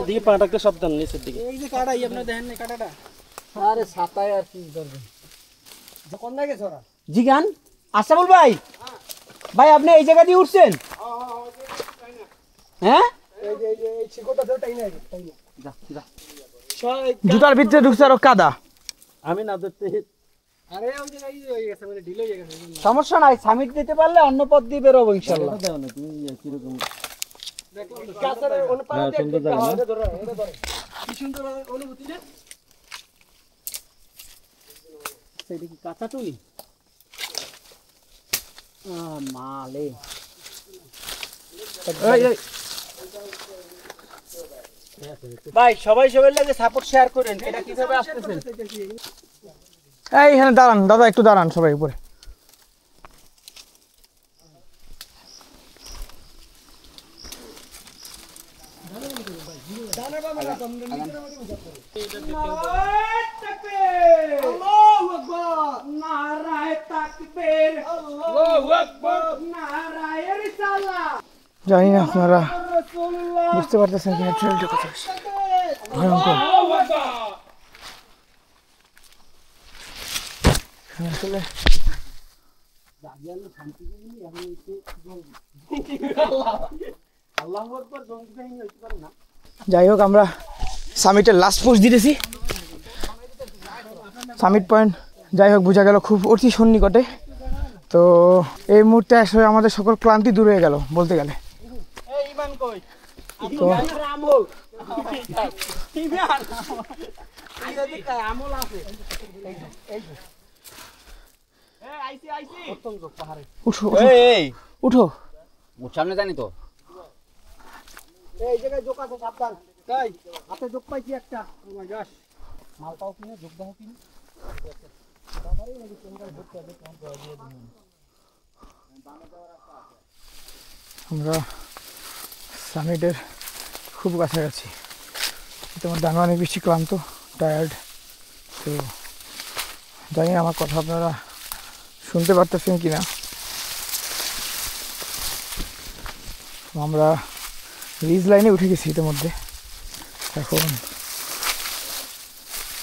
এদিকে পাটাকে সাবধান, নিচের দিকে। এই যে কাটা আপনারা দেখেন না কাটাটা। আরে ছাতায় আর কি করবেন? কোন দিকে গেছে ওরা? জিগান আশরাফুল ভাই, ভাই আপনি এই জায়গা দিয়ে উঠছেন? হ্যাঁ, জুতার ভিতরে ঢুকছে আরো কাদা। আমি না ধরতে। আরে ওই যে এই হয়ে গেছে, মানে ঢিলে হয়ে গেছে। সমস্যা নাই, সামিট দিতে পারলে অন্য পথ দিয়ে বেরোবো ইনশাআল্লাহ। কাঁচা টুই মালে ভাই সবাই সবাই লাগে সাপোর্ট শেয়ার করেন। এটা কিভাবে আসতেছেন? এই এখানে দাঁড়ান দাদা, একটু দাঁড়ান সবাই উপরে। জানি না আপনারা বুঝতে পারতেছেন কিনা ট্রেলটা কত ভয়ঙ্কর। আসলে যাই হোক, আমরা সামিটের লাস্ট পোস্ট দিতেছি, সামিট পয়েন্ট। যাই হোক, বোঝা গেল খুব অতি সন্নিকটে। তো এই মুহূর্তে আসলে আমাদের সকল ক্লান্তি দূর হয়ে গেল বলতে গেলে। তো উঠো উঠো, সামনে জানি তো। এই জায়গায় জোক আছে, সাবধান। তাই হাতে জোক পাইছি একটা। ও মাই গশ, মাল পাও কিনা, জোক দাও কিনা। আমরা সামিটের খুব কাছাকাছি। তোমার দান অনেক বেশি ক্লান্ত, টায়ার্ড। তো জানি না আমার কথা আপনারা শুনতে পারতেছেন কিনা। আমরা রিজ লাইনে উঠে গেছি ইতিমধ্যে, এখন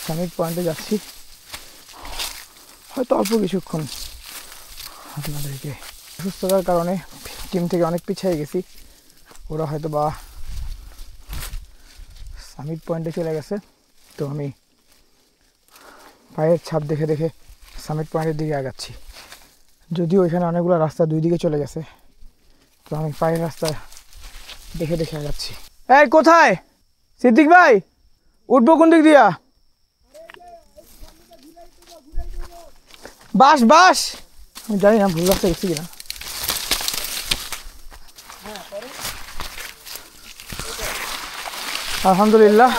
সামিট পয়েন্টে যাচ্ছি। হয়তো অল্প কিছুক্ষণ আপনাদেরকে অসুস্থতার কারণে টিম থেকে অনেক পিছিয়ে গেছি। ওরা হয়তো বা সামিট পয়েন্টে চলে গেছে। তো আমি পায়ের ছাপ দেখে দেখে সামিট পয়েন্টের দিকে আগাচ্ছি, যদিও ওইখানে অনেকগুলো রাস্তা দুই দিকে চলে গেছে। তো আমি পায়ের রাস্তা দেখে দেখে আগাচ্ছি। এই কোথায় সিদ্দিক ভাই, উঠবো কোন দিক দিয়া? বাস বাস, আমি জানি না ভুল রাস্তা গেছি কিনা। আলহামদুলিল্লাহ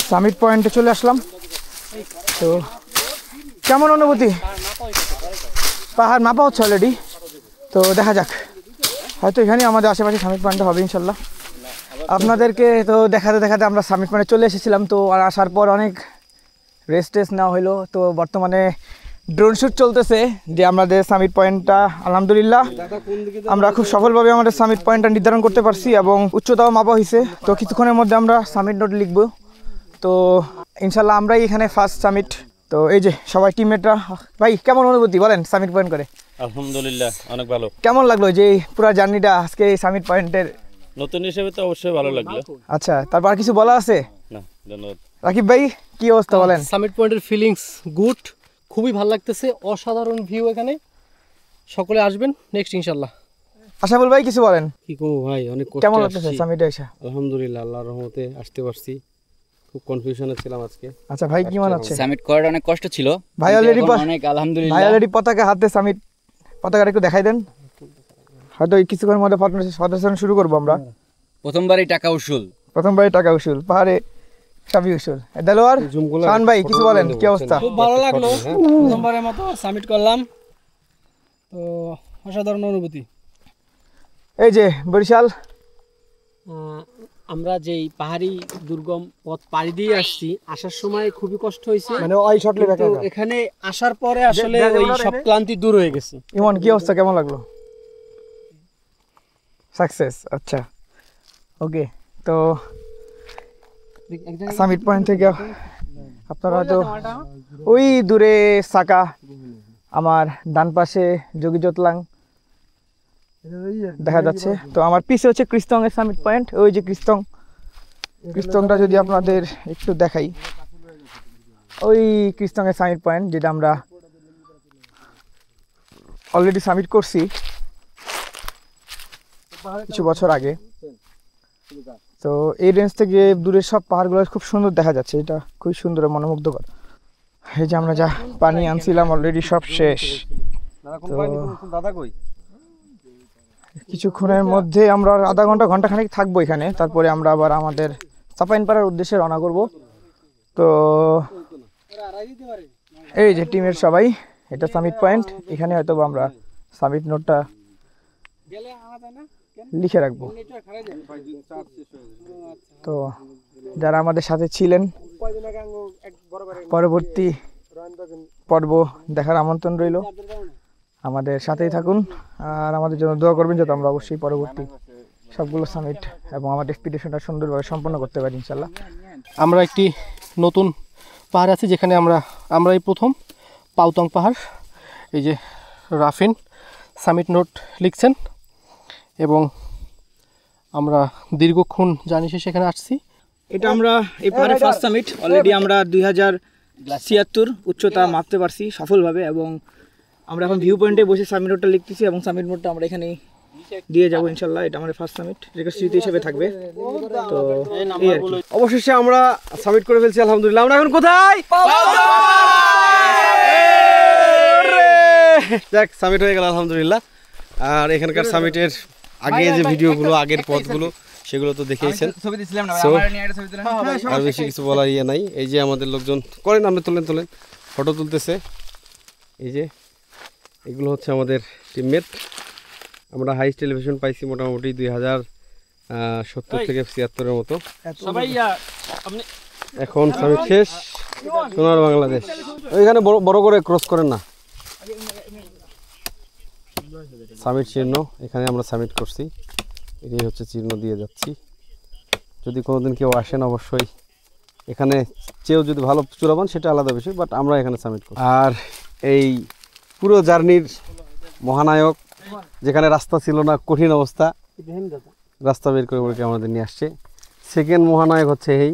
সামিট পয়েন্টে চলে আসলাম। তো কেমন অনুভূতি? পাহাড় মাপা হচ্ছে অলরেডি। তো দেখা যাক, হয়তো এখানেই আমাদের আশেপাশে সামিট পয়েন্টটা হবে ইনশাল্লাহ। আপনাদেরকে তো দেখাতে দেখাতে আমরা সামিট পয়েন্টে চলে এসেছিলাম। তো আর আসার পর অনেক রেস্ট নেওয়া হলো। তো বর্তমানে ড্রোন শ্যুট চলতেছে যে আমাদের সামিট পয়েন্টটা আলহামদুলিল্লাহ আমরা খুব সফলভাবে আমাদের সামিট পয়েন্টটা নির্ধারণ করতে পারছি এবং উচ্চতাও মাপা হয়েছে। তো কিছুক্ষণের মধ্যে আমরা সামিট নোট লিখবো। তো ইনশাল্লাহ আমরাই এখানে ফার্স্ট সামিট। তো এই যে সবাই টিমমেটরা, ভাই কেমন অনুভূতি বলেন সামিট পয়েন্ট করে? আলহামদুলিল্লাহ অনেক ভালো। কেমন লাগলো যে পুরো জার্নিটা আজকে এই সামিট পয়েন্টের? নতুন হিসেবে তো অবশ্যই ভালো লাগলো। আচ্ছা, তারপর আর কিছু বলা আছে? না, ধন্যবাদ। রাকিব ভাই কি অবস্থা বলেন? সামিট পয়েন্টের ফিলিংস গুড, খুবই ভালো লাগতেছে, অসাধারণ ভিউ এখানে। সকলে আসবেন নেক্সট ইনশাল্লাহ। আশাফুল ভাই কিছু বলেন? কি করবো ভাই, অনেক কষ্ট। কেমন লাগতেছে সামিটে এসে? আলহামদুলিল্লাহ, আল্লাহর রহমতে আসতে পারছি। খুব কনফিউশনে ছিলাম আজকে। আচ্ছা ভাই কি মনে হচ্ছে? সামিট করাটা অনেক কষ্ট ছিল, ভাই অলরেডি অনেক আলহামদুলিল্লাহ। ভাই অলরেডি পতাকা হাতে সামিট পতাকাটা একটু দেখাই দেন। হয়তো কিছুক্ষণের মধ্যে ফটো শুরু করবো আমরা। প্রথমবারই টাকা উসুল, প্রথমবারই টাকা উসুল, পাহাড়ে সবই উসুল। দেলোয়ার শান ভাই কিছু বলেন, কি অবস্থা? খুব ভালো লাগলো, প্রথমবারের মতো সামিট করলাম, তো অসাধারণ অনুভূতি। এই যে বরিশাল, আমরা যেই পাহাড়ি দুর্গম পথ পাড়ি দিয়ে আসছি, আসার সময় খুবই কষ্ট হয়েছে, মানে ওই শটলে কিন্তু এখানে আসার পরে আসলে ওই সব ক্লান্তি দূর হয়ে গেছে। ইমন কি অবস্থা, কেমন লাগলো? সাকসেস, আচ্ছা ওকে। তো সামিট পয়েন্ট থেকে আপনারা হয়তো ওই দূরে সাকা, আমার ডান পাশে যোগীজোতলাং দেখা যাচ্ছে। তো আমার পিছে হচ্ছে ক্রিস্তং এর সামিট পয়েন্ট। ওই যে ক্রিস্তংটা যদি আপনাদের একটু দেখাই, ওই ক্রিস্তং এর সামিট পয়েন্ট যেটা আমরা অলরেডি সামিট করছি কিছু বছর আগে। তো এই রেঞ্জ থেকে দূরের সব পাহাড়গুলো খুব সুন্দর দেখা যাচ্ছে, এটা খুবই সুন্দর মনোমুগ্ধকর। এই যে আমরা যা পানি আনছিলাম অলরেডি সব শেষ। তো কিছুক্ষণের মধ্যে আমরা আধা ঘন্টা খানিক থাকবো এখানে, তারপরে আমরা আবার আমাদের চাপাইনপাড়ার উদ্দেশ্যে রওনা করব। তো এই যে টিমের সবাই, এটা সামিট পয়েন্ট। এখানে হয়তো আমরা সামিট নোটটা লিখে রাখবো। তো যারা আমাদের সাথে ছিলেন, পরবর্তী পর্ব দেখার আমন্ত্রণ রইল। আমাদের সাথেই থাকুন আর আমাদের জন্য দোয়া করবেন যাতে আমরা অবশ্যই পরবর্তী সবগুলো সামিট এবং আমাদের এক্সপিডিশনটা সুন্দরভাবে সম্পন্ন করতে পারি ইনশাল্লাহ। আমরা একটি নতুন পাহাড় আছে যেখানে আমরা এই প্রথম পাউতং পাহাড়। এই যে রাফিন সামিট নোট লিখছেন এবং আমরা দীর্ঘক্ষণ জার্নি শেষে এখানে আসছি। এটা আমরা এই পাহাড়ের ফার্স্ট সামিট। অলরেডি আমরা 2076 উচ্চতা মাপতে পারছি সফলভাবে এবং আমরা এখন ভিউ পয়েন্টে বসে সামিট নোটটা লিখতেছি এবং সামিট নোটটা আমরা এখানে দিয়ে যাবো ইনশাল্লাহ। এটা আমাদের ফার্স্ট সামিট, যেটা স্মৃতি হিসেবে থাকবে। তো এই আর কি, অবশেষে আমরা সামিট করে ফেলছি আলহামদুলিল্লাহ। আমরা এখন কোথায়? যাক, সামিট হয়ে গেল আলহামদুলিল্লাহ। আর এখানকার সামিটের আগে যে ভিডিওগুলো, আগের পথগুলো, সেগুলো তো দেখেইছেন। আর বেশি কিছু বলার ইয়ে নাই। এই যে আমাদের লোকজন করেন, আপনি তোলেন ফটো তুলতেছে। এই যে এগুলো হচ্ছে আমাদের টিমমেট। আমরা হাইস্ট টেলিভিশন পাইছি মোটামুটি 2070 থেকে 76-এর মতো। এখন সামিট শেষ, সোনার বাংলাদেশ। ওইখানে বড় করে ক্রস করেন না। সামিট চিহ্ন, এখানে আমরা সামিট করছি, এটাই হচ্ছে চিহ্ন দিয়ে যাচ্ছি। যদি কোনোদিন কেউ আসেন অবশ্যই এখানে চেয়েও যদি ভালো চূড়া পান সেটা আলাদা বিষয়, বাট আমরা এখানে সামিট করি। আর এই পুরো জার্নির মহানায়ক, যেখানে রাস্তা ছিল না, কঠিন অবস্থা, রাস্তা বের করে আমাদের নিয়ে আসছে। সেকেন্ড মহানায়ক হচ্ছে এই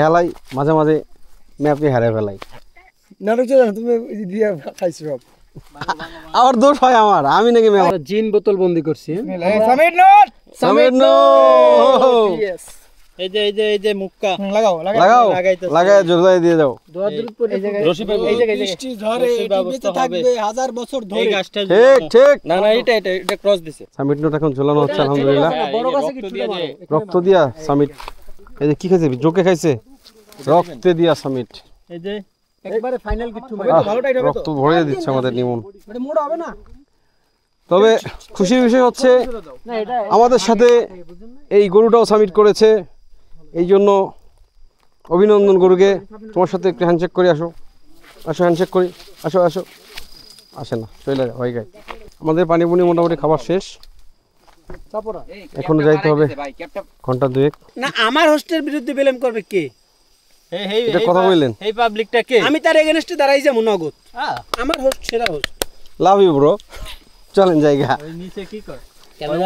এলাই, মাঝে মাঝে ম্যাপে হারিয়ে ফেলাই। আবার দোষ হয় আমার, আমি নাকি জিন বোতল বন্দি করছি। এই যে মুক্কা লাগাও লাগাই জোরদার দিয়ে যাও। ঠিক না এটা ক্রস দিছে। সামিট নোট এখন ঝোলানো হচ্ছে আলহামদুলিল্লাহ। রক্ত দিয়া সামিট। এই যে কি খাইছে, জোকে খাইছে, রক্তে দিয়া সামিট। এই যে একবারে ফাইনাল কিছু রক্ত ভরে দিচ্ছে আমাদের নিমন। মোড়া হবে না। তবে খুশির বিষয় হচ্ছে আমাদের সাথে এই গরুটাও সাবমিট করেছে, এই জন্য অভিনন্দন গরুকে। তোমার সাথে একটু হ্যান্ডশেক করে আসো, আসো হ্যান্ডশেক করি, আসো আসো। আসে না, চলে যায় হয়ে যায়। আমাদের পানি পুনি মোটামুটি খাবার শেষ, এখনো যাইতে হবে ঘন্টা দুয়েক। না আমার হোস্টের বিরুদ্ধে ব্লেম করবে কে? এটা কথা বললেন, এই পাবলিকটা কে? আমি তার এগেইনস্টে দাঁড়াই যাবো নগদ। আমার হোস্ট সেরা হোস্ট। লাভ ইউ ব্রো, চলেন জায়গা নিচে কি কর?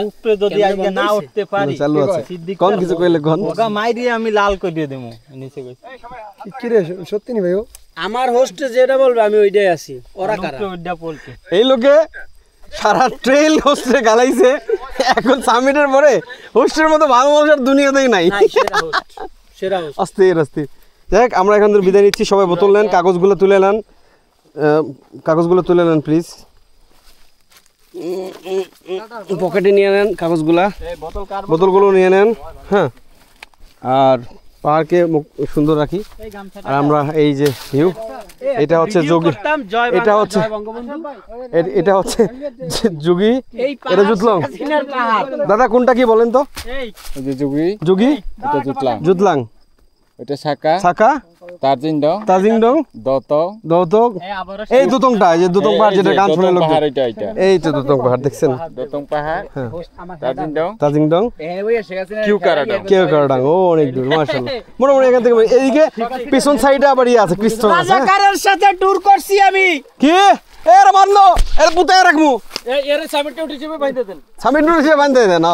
উপরে যদি আজকে না উঠতে পারি চালু আছে। কোন কিছু কইলে কোন ওগা মাইরি আমি লাল করে দিয়ে দেবো নিচে কই। কি রে সত্যি নি ভাইও? আমার হোস্ট যেটা বলবে আমি ওইটাই আছি। ওরা কারা? ওইটা বলতে এই লোকে সারা ট্রেল হোস্টে গালাইছে, এখন সামিটের পরে হোস্টের মতো ভালো মানুষের দুনিয়াতেই নাই। সেরা হোস্ট, সেরা হোস্ট। অস্থির অস্থির। যাই হোক, আমরা এখান থেকে বিদায় নিচ্ছি। সবাই বোতল নেন, কাগজগুলো তুলে নেন, কাগজগুলো তুলে নেন প্লিজ। পকেটে নিয়ে নেন কাগজগুলা, বোতলগুলো নিয়ে নেন। হ্যাঁ, আর পাহাড়কে সুন্দর রাখি। আর আমরা এই যে ভিউ, এটা হচ্ছে যোগী, এটা হচ্ছে এটা হচ্ছে যোগী, এটা জুতলং। দাদা কোনটা কি বলেন তো? যোগী, এটা জুতলাং, জুতলাং, এটা সাকা, সাকা, তাজিংডং, তাজিংডং, দতো, দৌতক, এই দুতংটা, এই যে দুতং পাহাড় যেটা গান শুনে লোক, এই তো দুতং পাহাড় দেখছেন, দতং পাহাড়, তাজিংডং, তাজিংডং, কিউকারাডং, কিউকারাডং। ও অনেক দূর, মাশাআল্লাহ। মোটামুটি এখান থেকে এইদিকে পিছন সাইডে আবার ইয়ে আছে, ক্রিস্টাল আছে। রাজাকারের সাথে ট্যুর করছি আমি। কি এর মারলো, এর পুতায় রাখমু, এর সামিটে উঠে যাবে বাইন্দে দেন, সামিট উঠে বাঁধতে দেন।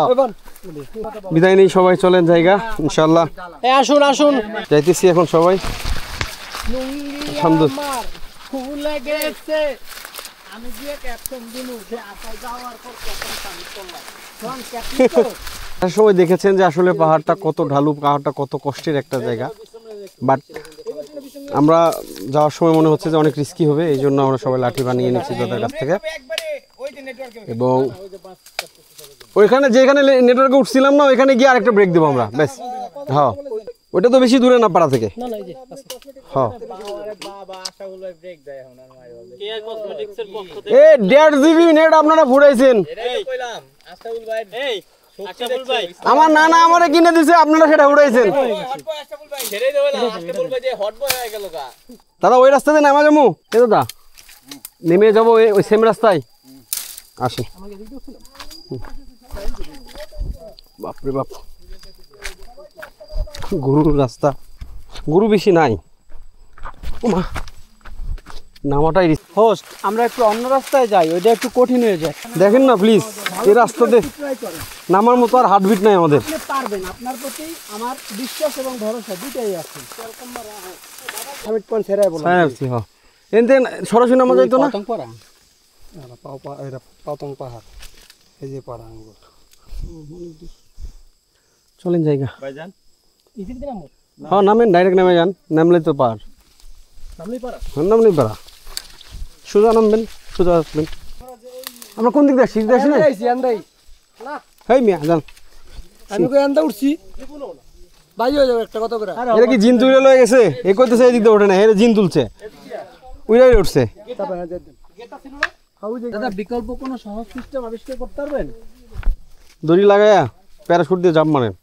বিদায় নেই, সবাই চলেন জায়গা ইনশাআল্লাহ। আসুন আসুন, যাইতেছি এখন সবাই। আলহামদুলিল্লাহ ফুলে গেছে। আমি গিয়ে ক্যাপ্টেন দিনু যে আসায় যাওয়ার পর ক্যাপ্টেন সামিট করলাম। কোন ক্যাপ্টেন সময় দেখেছেন যে আসলে পাহাড়টা কত ঢালু, পাহাড়টা কত কষ্টের একটা জায়গা। বাট আমরা যাওয়ার সময় মনে হচ্ছে যে অনেক রিস্কি হবে, এই জন্য আমরা সবাই লাঠি বানিয়ে নিচ্ছি দাদার কাছ থেকে। এবং ওইখানে যেখানে নেটওয়ার্কে উঠছিলাম না, ওইখানে গিয়ে আরেকটা ব্রেক দেবো আমরা, ব্যাস। হ্যাঁ, ওইটা তো বেশি দূরে না পাড়া থেকে। হ্যাঁ, এ 1.5 GB নেট আপনারা ফুরাইছেন। আমার নানা আমারে কিনে দিছে, আপনারা সেটা উড়াইছেন। দাদা ওই রাস্তাতে নামা যাবো? এ দাদা নেমে যাবো ওই সেম রাস্তায়, আসি। বাপরে বাপ, গরুর রাস্তা, গরু বেশি নাই। ওমা, নামাটাই হোস্ট আমরা একটু অন্য রাস্তায় যাই, ওইটা একটু কঠিন হয়ে যায়। দেখেন না প্লিজ, এই রাস্তাতে নামার মতো আর হার্টবিট নাই আমাদের। আপনি পারবেন, আপনার প্রতি আমার বিশ্বাস এবং ভরসা দুটাই আছে। সামিট পয়েন্ট ছেড়ে বলো। হ্যাঁ হ্যাঁ, এনতে সরাসরি নামা যাইতো না। পাউতং পাহাড়, এই যে পাহাড়। চলেন জায়গা। ভাইজান ইজিতে নামো। হ্যাঁ নামেন, ডাইরেক্ট নেমে যান, নামলে তো পার, নামলেই পারা। হ্যাঁ নামলেই পারা। সোজা নামবেন, সোজা আসবেন। আমরা কোন দিক দিয়ে আসছি? আসি না, হেই মিয়া যান। আমি কই আন্দা উঠছি, বাই হয়ে যাবে একটা কত করে। এটা কি জিন তুলে লয়ে গেছে? এ কইতেছে এই দিক দিয়ে ওঠে না, এর জিন তুলছে, উইরাই উঠছে। দাদা বিকল্প কোনো সহজ সিস্টেম আবিষ্কার করতে পারবেন? দড়ি লাগায়া প্যারাশুট দিয়ে জাম্প মারেন।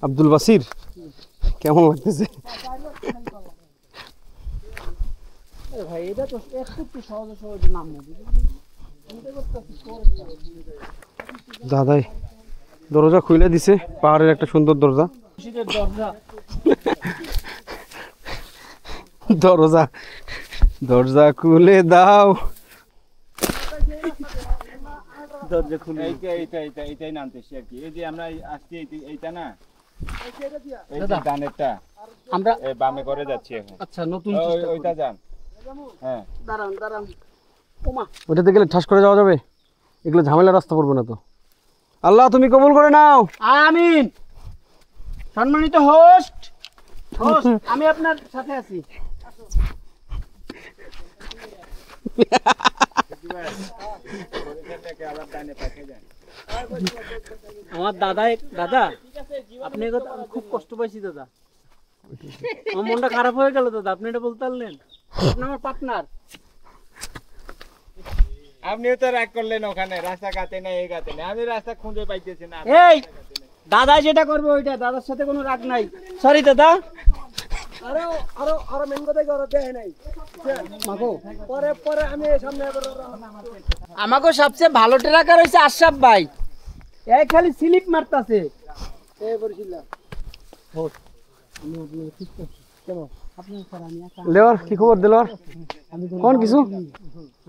আব্দুল বাসির কেমন লাগতেছে? ভাই এটা তো একটু সহজে নাম নেই। দাদাই দরজা খুলে দিছে, পাহাড়ের একটা সুন্দর দরজা। দরজা দরজা খুলে দাও, দরজা খুলে। এইটাই নামতেছি আর কি। এই যে আমরা আসছি এইটা না, এই যে ডানেরটা আমরা বামে করে যাচ্ছি এখন। আচ্ছা নতুন ওইটা যান। হ্যাঁ দাঁড়ান দাঁড়ান। ওমা ওইটাতে গেলে ঠাস করে যাওয়া যাবে? এগুলো ঝামেলা রাস্তা পড়বে না তো? আল্লাহ তুমি কবুল করে নাও, আমিন। সম্মানিত হোস্ট, আমি আপনার সাথে আছি। আমার দাদা আপনি খুব কষ্ট পাইছি দাদা, আমার মনটা খারাপ হয়ে গেল দাদা, আপনি এটা বলতে পারলেন? আমার পার্টনার। আপনিও তো রাগ করলেন ওখানে, রাস্তা কাটে না এই কাটে না, আমি রাস্তা খুঁজে পাইতেছি না। এই দাদা যেটা করবে ওইটা, দাদার সাথে কোনো রাগ নাই। সরি দাদা। আরো আরো আরো মেন কথা করে দেয় নাই মাগো, পরে পরে আমি সামনে আমাকে সবচেয়ে ভালো ট্রাকার হইছে আশরাফ ভাই। এই খালি স্লিপ মারতাছে। এই বলছিলা হোট আমি আপনাকে ঠিক করছি কেন আপনি স্যার আমি একা লেওয়ার কি খবর দিলওয়ার কোন কিছু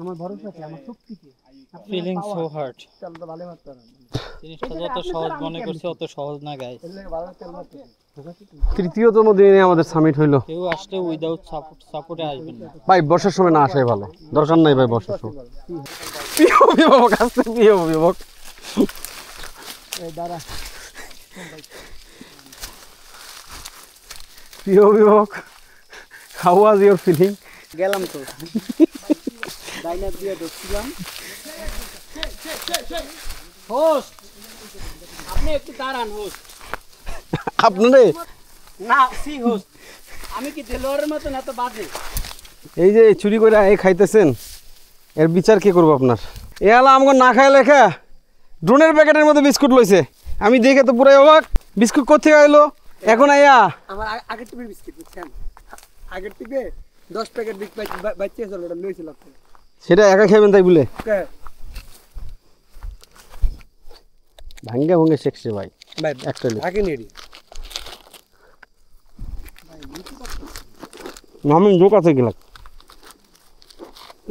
আমার ভরসা আছে আমার শক্তিতে। Feeling so hurt. চল তো ভালো মারতে পারেন জিনিসটা যত সহজ মনে করছি অত সহজ না গাইস। তৃতীয়তম দিনে আমাদের সামিট হইলো। কেউ আসলে উইদাউট সাপোর্টে আসবেন না ভাই বর্ষার সময় না আসাই ভালো, দরকার নাই ভাই বর্ষার সময়। প্রিয় অভিভাবক আসছে, প্রিয় অভিভাবক। এই দাঁড়া প্রিয় অভিভাবক, হাউ ওয়াজ ইউর ফিলিং? গেলাম তো ডাইনার দিয়ে দেখছিলাম। হোস্ট আপনি একটু দাঁড়ান। হোস্ট আপনারে না সি হোস্ট, আমি কি দেলোয়ারের মতো না তো বাজে? এই যে চুরি করে এই খাইতেছেন, এর বিচার কি করবো আপনার? এ আলা আমাকে না খায় লেখা ড্রোনের প্যাকেটের মধ্যে বিস্কুট লইছে, আমি দেখে তো পুরাই অবাক। বিস্কুট কোথেকে আইলো এখন আইয়া? আমার আগের টিপের বিস্কিট বুঝছেন, আগের টিপে 10 প্যাকেট বাচ্চা চলো ওটা লইছিল আপনি। সেটা একা খাবেন তাই বলে কে ভাঙ্গা ভঙ্গে শেখছে ভাই। ভাই একটা আগে নেড়ি আমি দোকাতে গেলাম।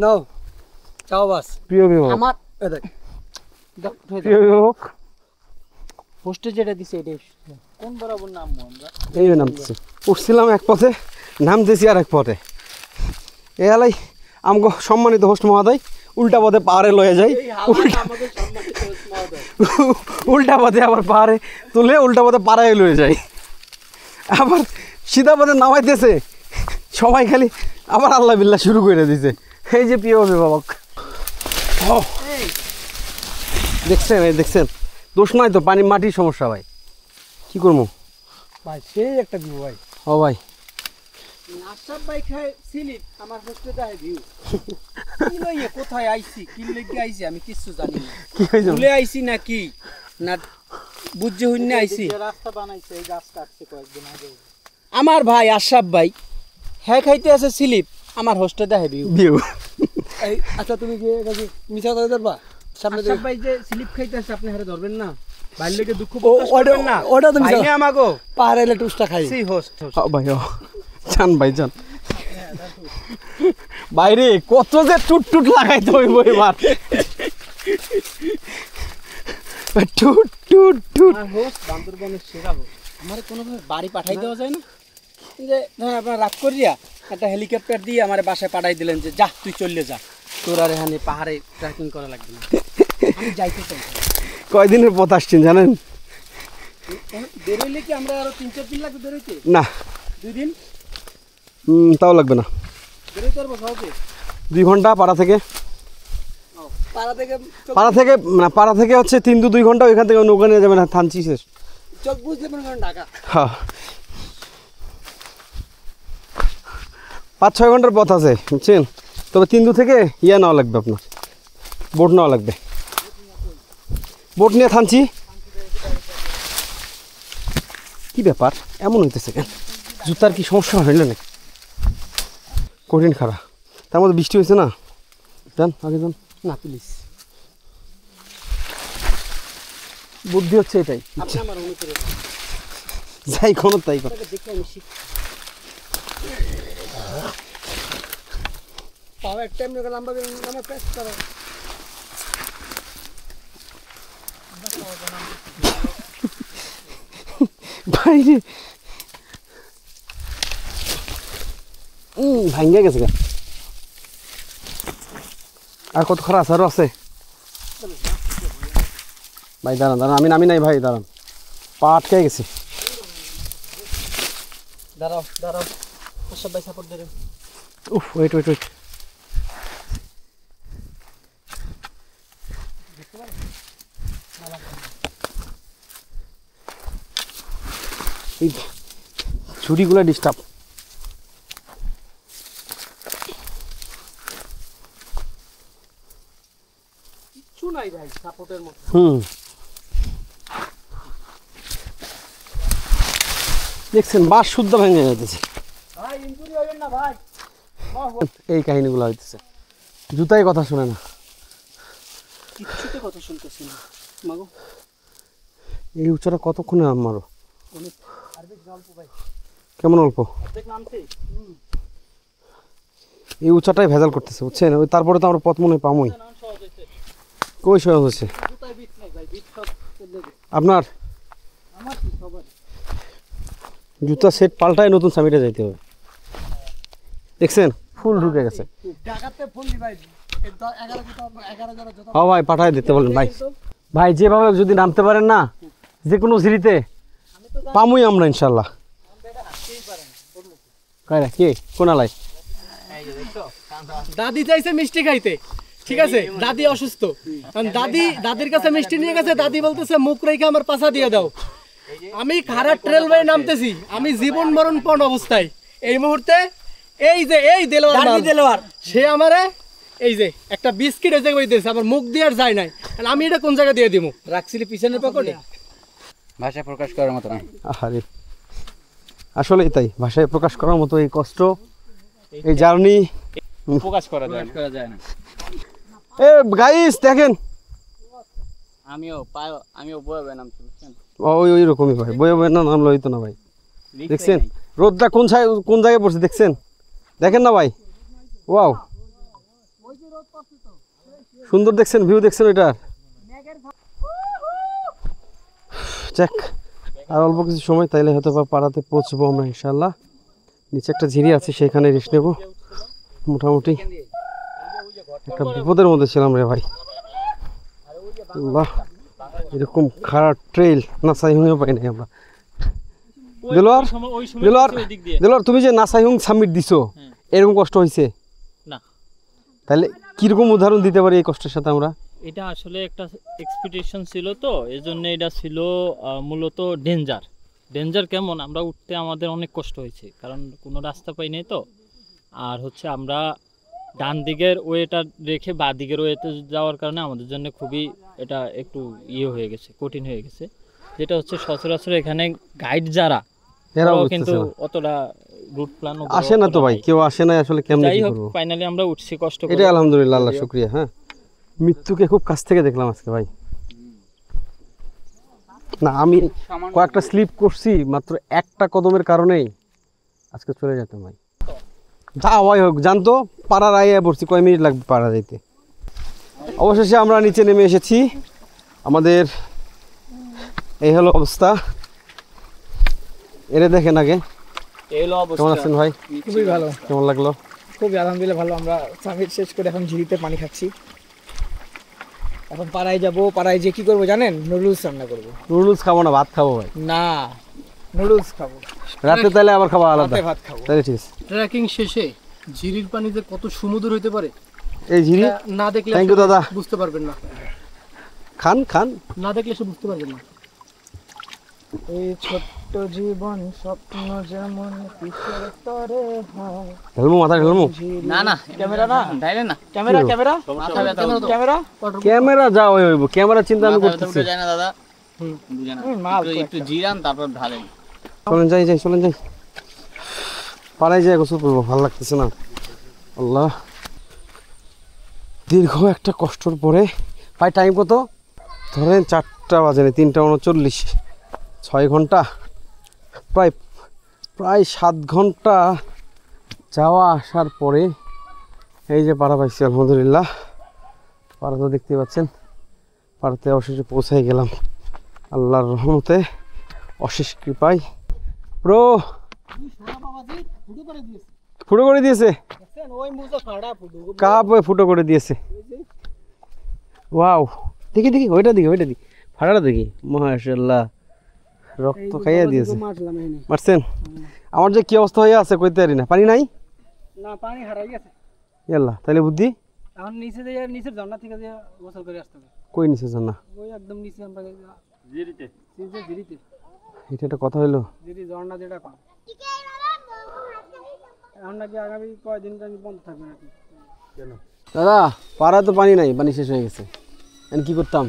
নাও চাও বাস। প্রিয় অভিভাবক, আমার দেখ প্রিয় অভিভাবক, হোস্টে যেটা দিছে এটা কোন বরাবর নাম আমরা এই নামতেছে। উঠছিলাম এক পথে, নামতেছি আর এক পথে। এ আলাই আমগো সম্মানিত হোস্ট মহোদয় উল্টা পথে পাহাড়ে লয়ে যাই, উল্টা পথে আবার পাহাড়ে তুলে উল্টা পথে পাড়ায় লয়ে যাই, আবার সিধা পথে নামাইতেছে। সবাই খালি আবার আল্লাহ বিল্লাহ শুরু করে দিছে। এই যে প্রিয় অভিভাবক, দেখছেন এই দেখছেন, দোষ নাই তো, পানি মাটির সমস্যা ভাই, কি করবো ভাই? সেই একটা ভিউ ভাই। ও ভাই আশরাফ ভাই খায় স্লিপ, আমার হোস্টে দেয় ভিউ। কি লইয়ে কোথায় আইছি, কি লাগি আইছি আমি কিছু জানি না। কি হইছে? ভুলে আইছি নাকি না বুঝে হইনে আইছি? রাস্তা বানাইছে এই গাছ কাটছে কয়েকদিন আগে। আমার ভাই আশরাফ ভাই হ্যাঁ খাইতে আছে স্লিপ, আমার হোস্টে দেয় ভিউ। ভিউ এই আচ্ছা তুমি যে মিছা কথা ধরবা সামনে? আশরাফ ভাই যে স্লিপ খাইতে আছে আপনি হারে ধরবেন না? বাইরে লেগে দুঃখ প্রকাশ করবেন না। ওটা তুমি ভাই আমাগো পাহাড়ে টুসটা খাই। সি হোস্ট ভাই ও জান ভাই জান, বাইরে কত যে টুট টুট লাগাইতে হইব এবার। টুট টুট টুট। আর হোস্ট বান্দরবনের সেরা হোস্ট। আমার কোনোভাবে বাড়ি পাঠাই দেওয়া যায় না? যে ধর আপনার রাগ করিয়া একটা হেলিকপ্টার দিয়ে আমার বাসায় পাঠাই দিলেন যে যা তুই চলে যা, তোর আর এখানে পাহাড়ে ট্রেকিং করা লাগবে না, আমি যাইতে চাই। কয়দিনের পথ আসছেন জানেন? বেরোইলে কি আমরা আরো 3-4 দিন লাগবে বেরোইতে? না 2 দিন তাও লাগবে না, বেরোইতে পারবো সহজে। 2 ঘন্টা পাড়া থেকে। পাড়া থেকে হচ্ছে 3-2 ঘন্টা, ওইখান থেকে নৌকা নিয়ে যাবেন থানচি শেষ। চোখ বুঝলে মনে করেন ঢাকা। হ্যাঁ 5-6 ঘন্টার পথ আছে বুঝছেন, তবে 3-2 থেকে ইয়া নেওয়া লাগবে আপনার, বোট নেওয়া লাগবে। বোট নিয়ে থানচি। কি ব্যাপার এমন হইতেছে কেন? জুতার কি সমস্যা হইল নাকি? কঠিন খারাপ, তার মধ্যে বৃষ্টি হয়েছে না। যান আগে যান না প্লিজ, বুদ্ধি হচ্ছে এটাই, আপনি আমার অনুসরণ যাই কোনো তাই কর। দেখে আমি শিখ পাওয়া একটা এমনি লম্বা নামে প্রেস করো। বাইরে ভাঙ্গে গেছে গা। আর কত খারাপ আরো আছে ভাই? দাঁড়ান দাঁড়ান, আমি নাই ভাই, দাঁড়ান, পা আটকে গেছে। দাঁড়াও দাঁড়াও, সব ভাই সাপোর্ট দেবেন। উফ ওয়েট ওয়েট ওয়েট, এই ছুরিগুলো ডিস্টার্ব। কিছু নাই ভাই সাপোর্টের মতো। দেখছেন বাস শুদ্ধ ভেঙে যাইতেছে, ভাই ইনজুরি হইবেন না ভাই। এই কাহিনীগুলো হইতেছে। জুতাই কথা শুনে না, কিচ্ছুতে কথা শুনতেছি না মাগো। এই উচ্চটা কতক্ষণে আমারও অনেক আর বেশ অল্প ভাই, কেমন অল্প, অর্ধেক নামছে। এই উচ্চাটাই ভেজাল করতেছে বুঝছেন। ওই তারপরে তো আমরা পথ মনে পামই, কই সহজ হচ্ছে জুতায় বিট নাই ভাই, বিট সব চলে গেছে আপনার। আমার কি সবার। জুতা সেট পাল্টায় নতুন সামিটে যাইতে হবে। দেখছেন ফুল ঢুকে গেছে। ঢাকাতে ফোন দি ভাই, 11 জোড়া হ্যাঁ ভাই পাঠায় দিতে বলেন ভাই। ভাই যেভাবে যদি নামতে পারেন না যে কোনো সিঁড়িতে পামুই আমরা ইনশাল্লাহ। কায়রা কে কোন আলাই? দাদি চাইছে মিষ্টি খাইতে, ঠিক আছে, দাদি অসুস্থ, কারণ দাদির কাছে মিষ্টি নিয়ে গেছে, দাদি বলতেছে মুখ রেখে আমার পাছা দিয়ে দাও। আমি খারাপ ট্রেল হয়ে নামতেছি, আমি জীবন মরণপণ অবস্থায় এই মুহূর্তে। এই যে এই দেলোয়ার সে আমারে এই যে একটা বিস্কিট এসে কইতেছে, আমার মুখ দিয়ে আর যায় নাই, আমি এটা কোন জায়গায় দিয়ে দিব? রাখছিলি পিছনের পকেটে। ভাষায় প্রকাশ করার মতো না। আরে আসলেই তাই, ভাষায় প্রকাশ করার মতো এই কষ্ট, এই জার্নি প্রকাশ করা যায় না। এ গাইস দেখেন, আমিও বয়ে নামছি বুঝছেন। ওই রকমই ভাই, বয়ে বয়ে না নামলে হইতো না ভাই। দেখছেন রোদটা কোন জায়গায় পড়ছে দেখছেন, দেখেন না ভাই। ওয়াও সুন্দর দেখছেন, ভিউ দেখছেন ওইটা। যাক আর অল্প কিছু সময়, তাইলে হয়তো বা পাড়াতে পৌঁছবো আমরা ইনশাল্লাহ। নিচে একটা ঝিরি আছে, সেখানে রেস্ট নেবো। মোটামুটি একটা বিপদের মধ্যে ছিলাম রে ভাই। আল্লাহ, এরকম খারাপ ট্রেল নাসাইহুংও পাই নাই আমরা। দেলোয়ার তুমি যে নাসাইহুং সাবমিট দিছো, এরকম কষ্ট হয়েছে না? তাহলে কিরকম উদাহরণ দিতে পারি এই কষ্টের সাথে আমরা? এটা আসলে একটা এক্সপেডিশন ছিল, তো এজন্য এটা ছিল মূলত ডেঞ্জার। কেমন, আমরা উঠতে আমাদের অনেক কষ্ট হয়েছে, কারণ কোনো রাস্তা পাই নাই তো। আর হচ্ছে আমরা ডান দিকের ওয়েটা রেখে বা দিকের ওয়েতে যাওয়ার কারণে আমাদের জন্য খুবই এটা একটু হয়ে গেছে, কঠিন হয়ে গেছে। যেটা হচ্ছে সচরাচর এখানে গাইড যারা, এরাও কিন্তু অতটা রুট প্ল্যান আসে না তো ভাই, কেউ আসে না আসলে। কেমনে যাই কি হোক, করব? ফাইনালি আমরা উঠছি কষ্ট করে। এটা আলহামদুলিল্লাহ, আল্লাহ শুকরিয়া। হ্যাঁ, মৃত্যুকে খুব কাছ থেকে দেখলাম আজকে ভাই। না আমি কয়েকটা স্লিপ করছি মাত্র একটা কদমের কারণেই আজকে চলে যেতাম ভাই। যা হয় হোক, জানতো পাড়ার আইয়া পড়ছি, কয় মিনিট লাগবে পাড়া যাইতে। অবশেষে আমরা নিচে নেমে এসেছি। আমাদের এই হলো অবস্থা। এরে দেখেন আগে, কেমন আছেন ভাই? খুবই ভালো। কেমন লাগলো? খুবই আলহামদুলিল্লাহ ভালো। আমরা সামিট শেষ করে এখন ঝিরিতে পানি খাচ্ছি। এখন পাড়ায় যাব, পাড়ায় যে কি করবো জানেন? নুডলস রান্না করবো। নুডলস খাবো না, ভাত খাবো ভাই। না, নুডলস খাবো রাতে, তাহলে আবার খাবো আলাদা। ভাত খাবো তাহলে ঠিক আছে। ট্রেকিং শেষে ঝিরির পানি যে কত সুমধুর হইতে পারে এই ঝিরি না দেখলে থ্যাংক ইউ দাদা। বুঝতে পারবেন না, খান না দেখলে সে বুঝতে পারবেন না। এই ছোট্ট জীবন স্বপ্ন যেমন কিসের তরে হয়। হেলমু মাথা হেলমু। না ক্যামেরা না, তাইলে না। ক্যামেরা ক্যামেরা যা হইব, ক্যামেরা চিন্তা আমি করতেছি। যায় না দাদা, বুঝে না। একটু জিরান তারপর ঢালেন। চলেন যাই। পাড়ায় যাই গোসল করবো, ভালো লাগতেছে না। আল্লাহ, দীর্ঘ একটা কষ্টর পরে ভাই। টাইম কত ধরেন? 4টা বাজে না, 3:39, 6 ঘন্টা, প্রায় 7 ঘন্টা যাওয়া আসার পরে এই যে পাড়া পাইছি আলহামদুলিল্লাহ। পাড়া তো দেখতে পাচ্ছেন, পাড়াতে অবশেষে পৌঁছাই গেলাম আল্লাহর রহমতে, অশেষ কৃপায়। ব্রো ফুটো করে দিয়েছে, কাপ ফুটো করে দিয়েছে। ওয়াও, দেখি ওইটা দেখি ফাটাটা দেখি। মাশাআল্লাহ, রক্ত খাইয়ে দিয়েছে। মারছেন? আমার যে কি অবস্থা হয়ে আছে কইতে পারি না। পানি নাই না, পানি হারাই গেছে। ইয়াল্লাহ, তাহলে বুদ্ধি এখন নিচের ঝর্ণা থেকে যে গোসল করে আসতে হবে। কই নিচে ঝর্ণা? ওই একদম নিচে আমরা ঝিরিতে। এটা একটা কথা হইলো। ঝর্ণা যেটা পান এখন নাকি আগামী কয়দিন বন্ধ থাকবে নাকি? দাদা পাড়া তো পানি নাই, পানি শেষ হয়ে গেছে। কি করতাম?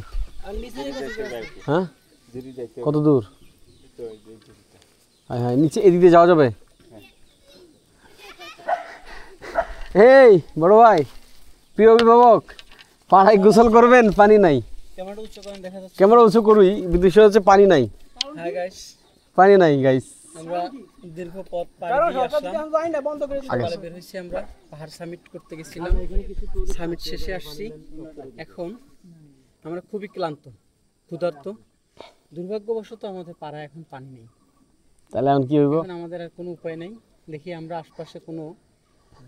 হ্যাঁ, কত দূর? হ্যাঁ হ্যাঁ, নিচে এদিকে যাওয়া যাবে? এই বড় ভাই, প্রিয় অভিভাবক, পাড়ায় গোসল করবেন, পানি নাই। ক্যামেরা উঁচু করুই, বিষয় হচ্ছে পানি নাই। পানি নাই গাইস। আমরা দীর্ঘ পথ পাড়ি দিয়ে আসলাম, সকালে বের হয়েছি, আমরা পাহাড় সামিট করতে গেছিলাম, সামিট শেষে আসছি। এখন আমরা খুবই ক্লান্ত, ক্ষুধার্ত। দুর্ভাগ্যবশত আমাদের পাড়ায় এখন পানি নেই। তাহলে এখন কি হইব? আমাদের আর কোনো উপায় নেই। দেখি আমরা আশপাশে কোনো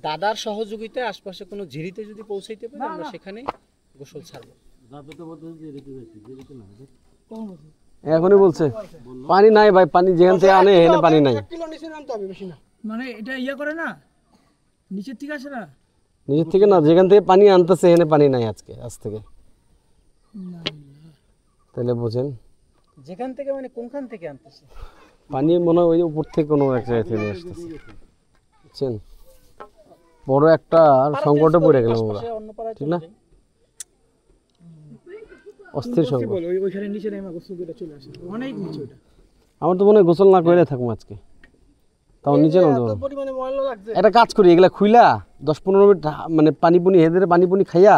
দাদার সহযোগিতায় আশপাশে কোনো ঝিরিতে যদি পৌঁছাইতে পারি, আমরা সেখানে গোসল ছাড়বো। এখনই বলছে পানি নাই ভাই, পানি যেখান থেকে আনে এখানে পানি নাই। মানে এটা ইয়া করে না, নিচের থেকে আসে না? নিচের থেকে না, যেখান থেকে পানি আনতেছে এখানে পানি নাই আজকে, আজ থেকে। তাহলে বোঝেন যেখান থেকে, মানে কোনখান থেকে আনতেছে পানি? মনে হয় ওই উপর থেকে কোনো এক জায়গা থেকে আসতেছে, বুঝছেন? বড় একটা সংকটে পড়ে গেলাম আমরা, ঠিক না? অস্থির সংকট। ওইখানে নিচে নেমে গোসল করে চলে আসে, অনেক নিচে ওটা। আমার তো মনে হয় গোসল না করে থাকবো আজকে, তাও নিচে না। একটা কাজ করি, এগুলা খুইলা 10-15 মিনিট মানে পানি পুনি হেদের পানি পুনি খাইয়া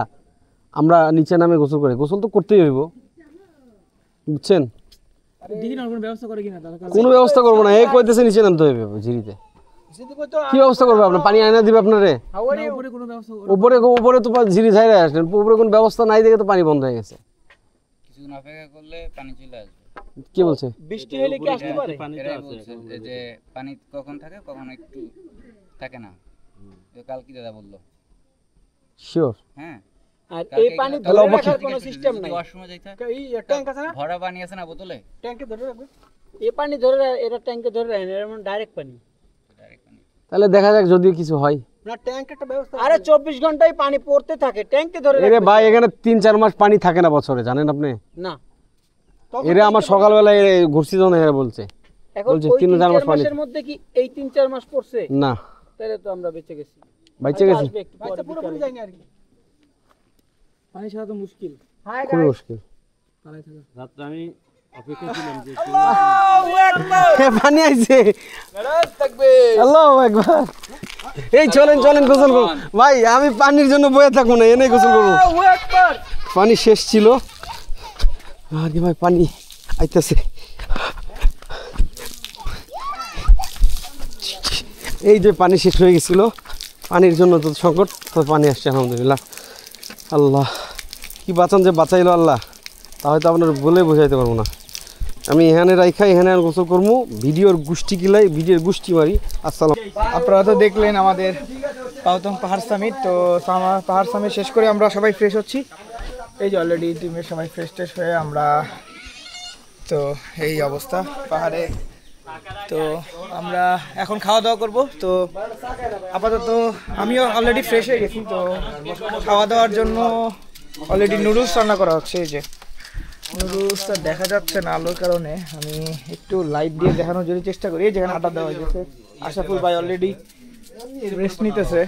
আমরা নিচে নামে গোসল করি। গোসল তো করতেই হইব, বুঝছেন? কোনো ব্যবস্থা করবো না, এই কইতেছে নিচে নামতে হইবে ঝিরিতে। কি ব্যবস্থা করবে আপনার? পানি আইনা দিবে আপনারে? উপরে উপরে তো ঝিরি ছাইরা আসলেন, উপরে কোনো ব্যবস্থা নাই দেখে তো পানি বন্ধ হয়ে গেছে। কিছুক্ষণ অপেক্ষা করলে পানি চলে আসবে। কি বলছে? বৃষ্টি হলে কি আসতে পারে? এই যে পানি কখন থাকে কখন একটু থাকে না, কাল কি দাদা বললো। শিওর? হ্যাঁ। আর এই পানি ধরে রাখার কোনো সিস্টেম নাই। ওয়াশরুমে যাইতা এই ট্যাঙ্ক আছে না, ভরা পানি আছে না বোতলে, ট্যাঙ্কে ধরে রাখবে। এই পানি ধরে এটা ট্যাঙ্কে ধরে রাখেন, এর মানে ডাইরেক্ট পানি। তাহলে দেখা যাক যদি কিছু হয়। না ট্যাঙ্ক একটা ব্যবস্থা, আরে 24 ঘন্টাই পানি পড়তে থাকে, ট্যাঙ্কে ধরে এরে ভাই এখানে 3-4 মাস পানি থাকে না বছরে, জানেন আপনি? না। এরা আমার সকালবেলা ঘুরছি যখন এরা বলছে, বলছে 3-4 মাস পানি। এর মধ্যে কি এই 3-4 মাস পড়ছে? না। তাহলে তো আমরা বেঁচে গেছি। বেঁচে গেছি? আচ্ছা পুরোপুরি যায়নি আর কি। পানি ছাড়া তো মুশকিল। হাই খুব মুশকিল। পানি থাকা রাতে আমি অপেক্ষা ছিলাম যে পানি আইছে। আল্লাহু আকবার। এই চলেন চলেন গোসল করব ভাই, আমি পানির জন্য বয়ে থাকবো না, এনে গোসল করব। পানি শেষ ছিল, আরে ভাই পানি আইতেছে। এই যে পানি শেষ হয়ে গেছিল, পানির জন্য তো সংকট, তো পানি আসছে আলহামদুলিল্লাহ। আল্লাহ কি বাঁচান যে বাঁচাইলো আল্লাহ, তা হয়তো আপনার বলে বোঝাইতে পারবো না। আমি এখানে রাইখা এখানে আর গোসল করবো, ভিডিওর গোষ্ঠী কিলাই, ভিডিওর গোষ্ঠী মারি। আসসালাম। আপনারা তো দেখলেন আমাদের পাউতং পাহাড় সামিট। তো পাহাড় সামিট শেষ করে আমরা সবাই ফ্রেশ হচ্ছি। এই যে অলরেডি টিমের সবাই ফ্রেশ ট্রেশ হয়ে আমরা, তো এই অবস্থা পাহাড়ে। তো আমরা এখন খাওয়া দাওয়া করব। তো আপাতত আমিও অলরেডি ফ্রেশ হয়ে গেছি। তো খাওয়া দাওয়ার জন্য অলরেডি নুডলস রান্না করা হচ্ছে। এই যে নুডলসটা দেখা যাচ্ছে না আলোর কারণে, আমি একটু লাইট দিয়ে দেখানোর জন্য চেষ্টা করি। যেখানে আটা দেওয়া হয়েছে, আশাফুল ভাই অলরেডি রেস্ট নিতেছে।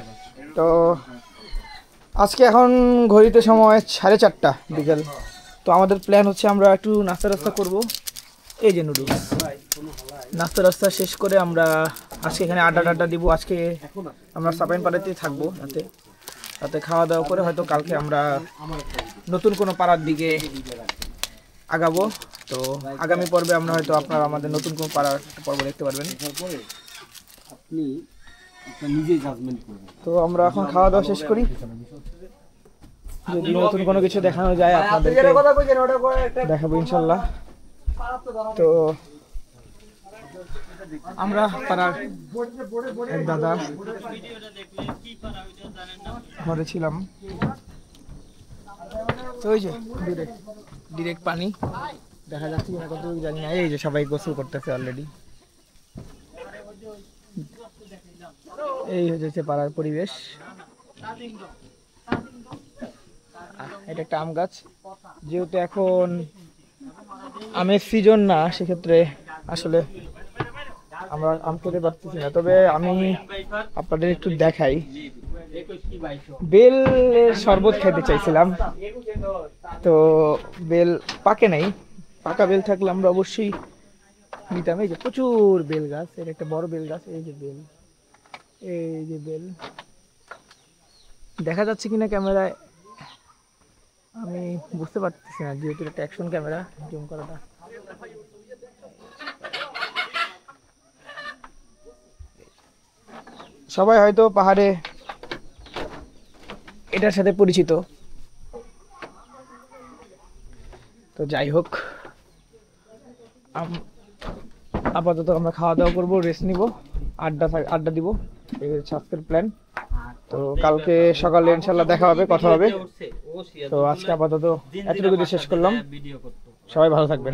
তো আজকে এখন ঘড়িতে সময় 4:30 বিকেল। তো আমাদের প্ল্যান হচ্ছে আমরা একটু নাস্তা রাস্তা করবো। এই যে নুডলস, নাস্তা রাস্তা শেষ করে আমরা আজকে এখানে আড্ডা দিব। আজকে আমরা সাপাইন পাড়াতেই থাকবো, রাতে খাওয়া দাওয়া করে হয়তো কালকে আমরা নতুন কোনো পাড়ার দিকে আগাবো। তো আগামী পর্বে আমরা হয়তো আপনারা আমাদের নতুন কোনো পাড়ার পর্ব দেখতে পারবেন। আপনি নিজেই জাজমেন্ট করবেন। তো আমরা এখন খাওয়া দাওয়া শেষ করি, যদি নতুন কোনো কিছু দেখানো যায় আপনাদেরকে দেখাবো ইনশাল্লাহ। তো আমরা পাড়ার এক দাদা ঘরে ছিলাম। তো ওই যে ডিরেক্ট পানি দেখা যাচ্ছে কিনা কত জানি না। এই যে সবাই গোসল করতেছে অলরেডি। এই হচ্ছে পাড়ার পরিবেশ। এটা একটা আম গাছ, যেহেতু এখন আমের সিজন না, সেক্ষেত্রে আসলে আমরা আম খেতে পারতেছি না। তবে আমি আপনাদের একটু দেখাই বেলের শরবত খেতে চাইছিলাম, তো বেল পাকে নাই। পাকা বেল থাকলে আমরা অবশ্যই নিতাম। এই যে প্রচুর বেল গাছ, এর একটা বড় বেল গাছ, এই যে বেল, এই যে বেল দেখা যাচ্ছে কিনা ক্যামেরায় আমি বুঝতে পারতেছি না, যেহেতু একটা অ্যাকশন ক্যামেরা, জুম করাটা। সবাই হয়তো পাহাড়ে এটার সাথে পরিচিত। তো যাই হোক, আপাতত আমরা খাওয়া দাওয়া করবো, রেস্ট নিব, আড্ডা দিব, এই হচ্ছে আজকের প্ল্যান। তো কালকে সকালে ইনশাল্লাহ দেখা হবে, কথা হবে। তো আজকে আপাতত এতটুকু দিয়ে শেষ করলাম। সবাই ভালো থাকবেন।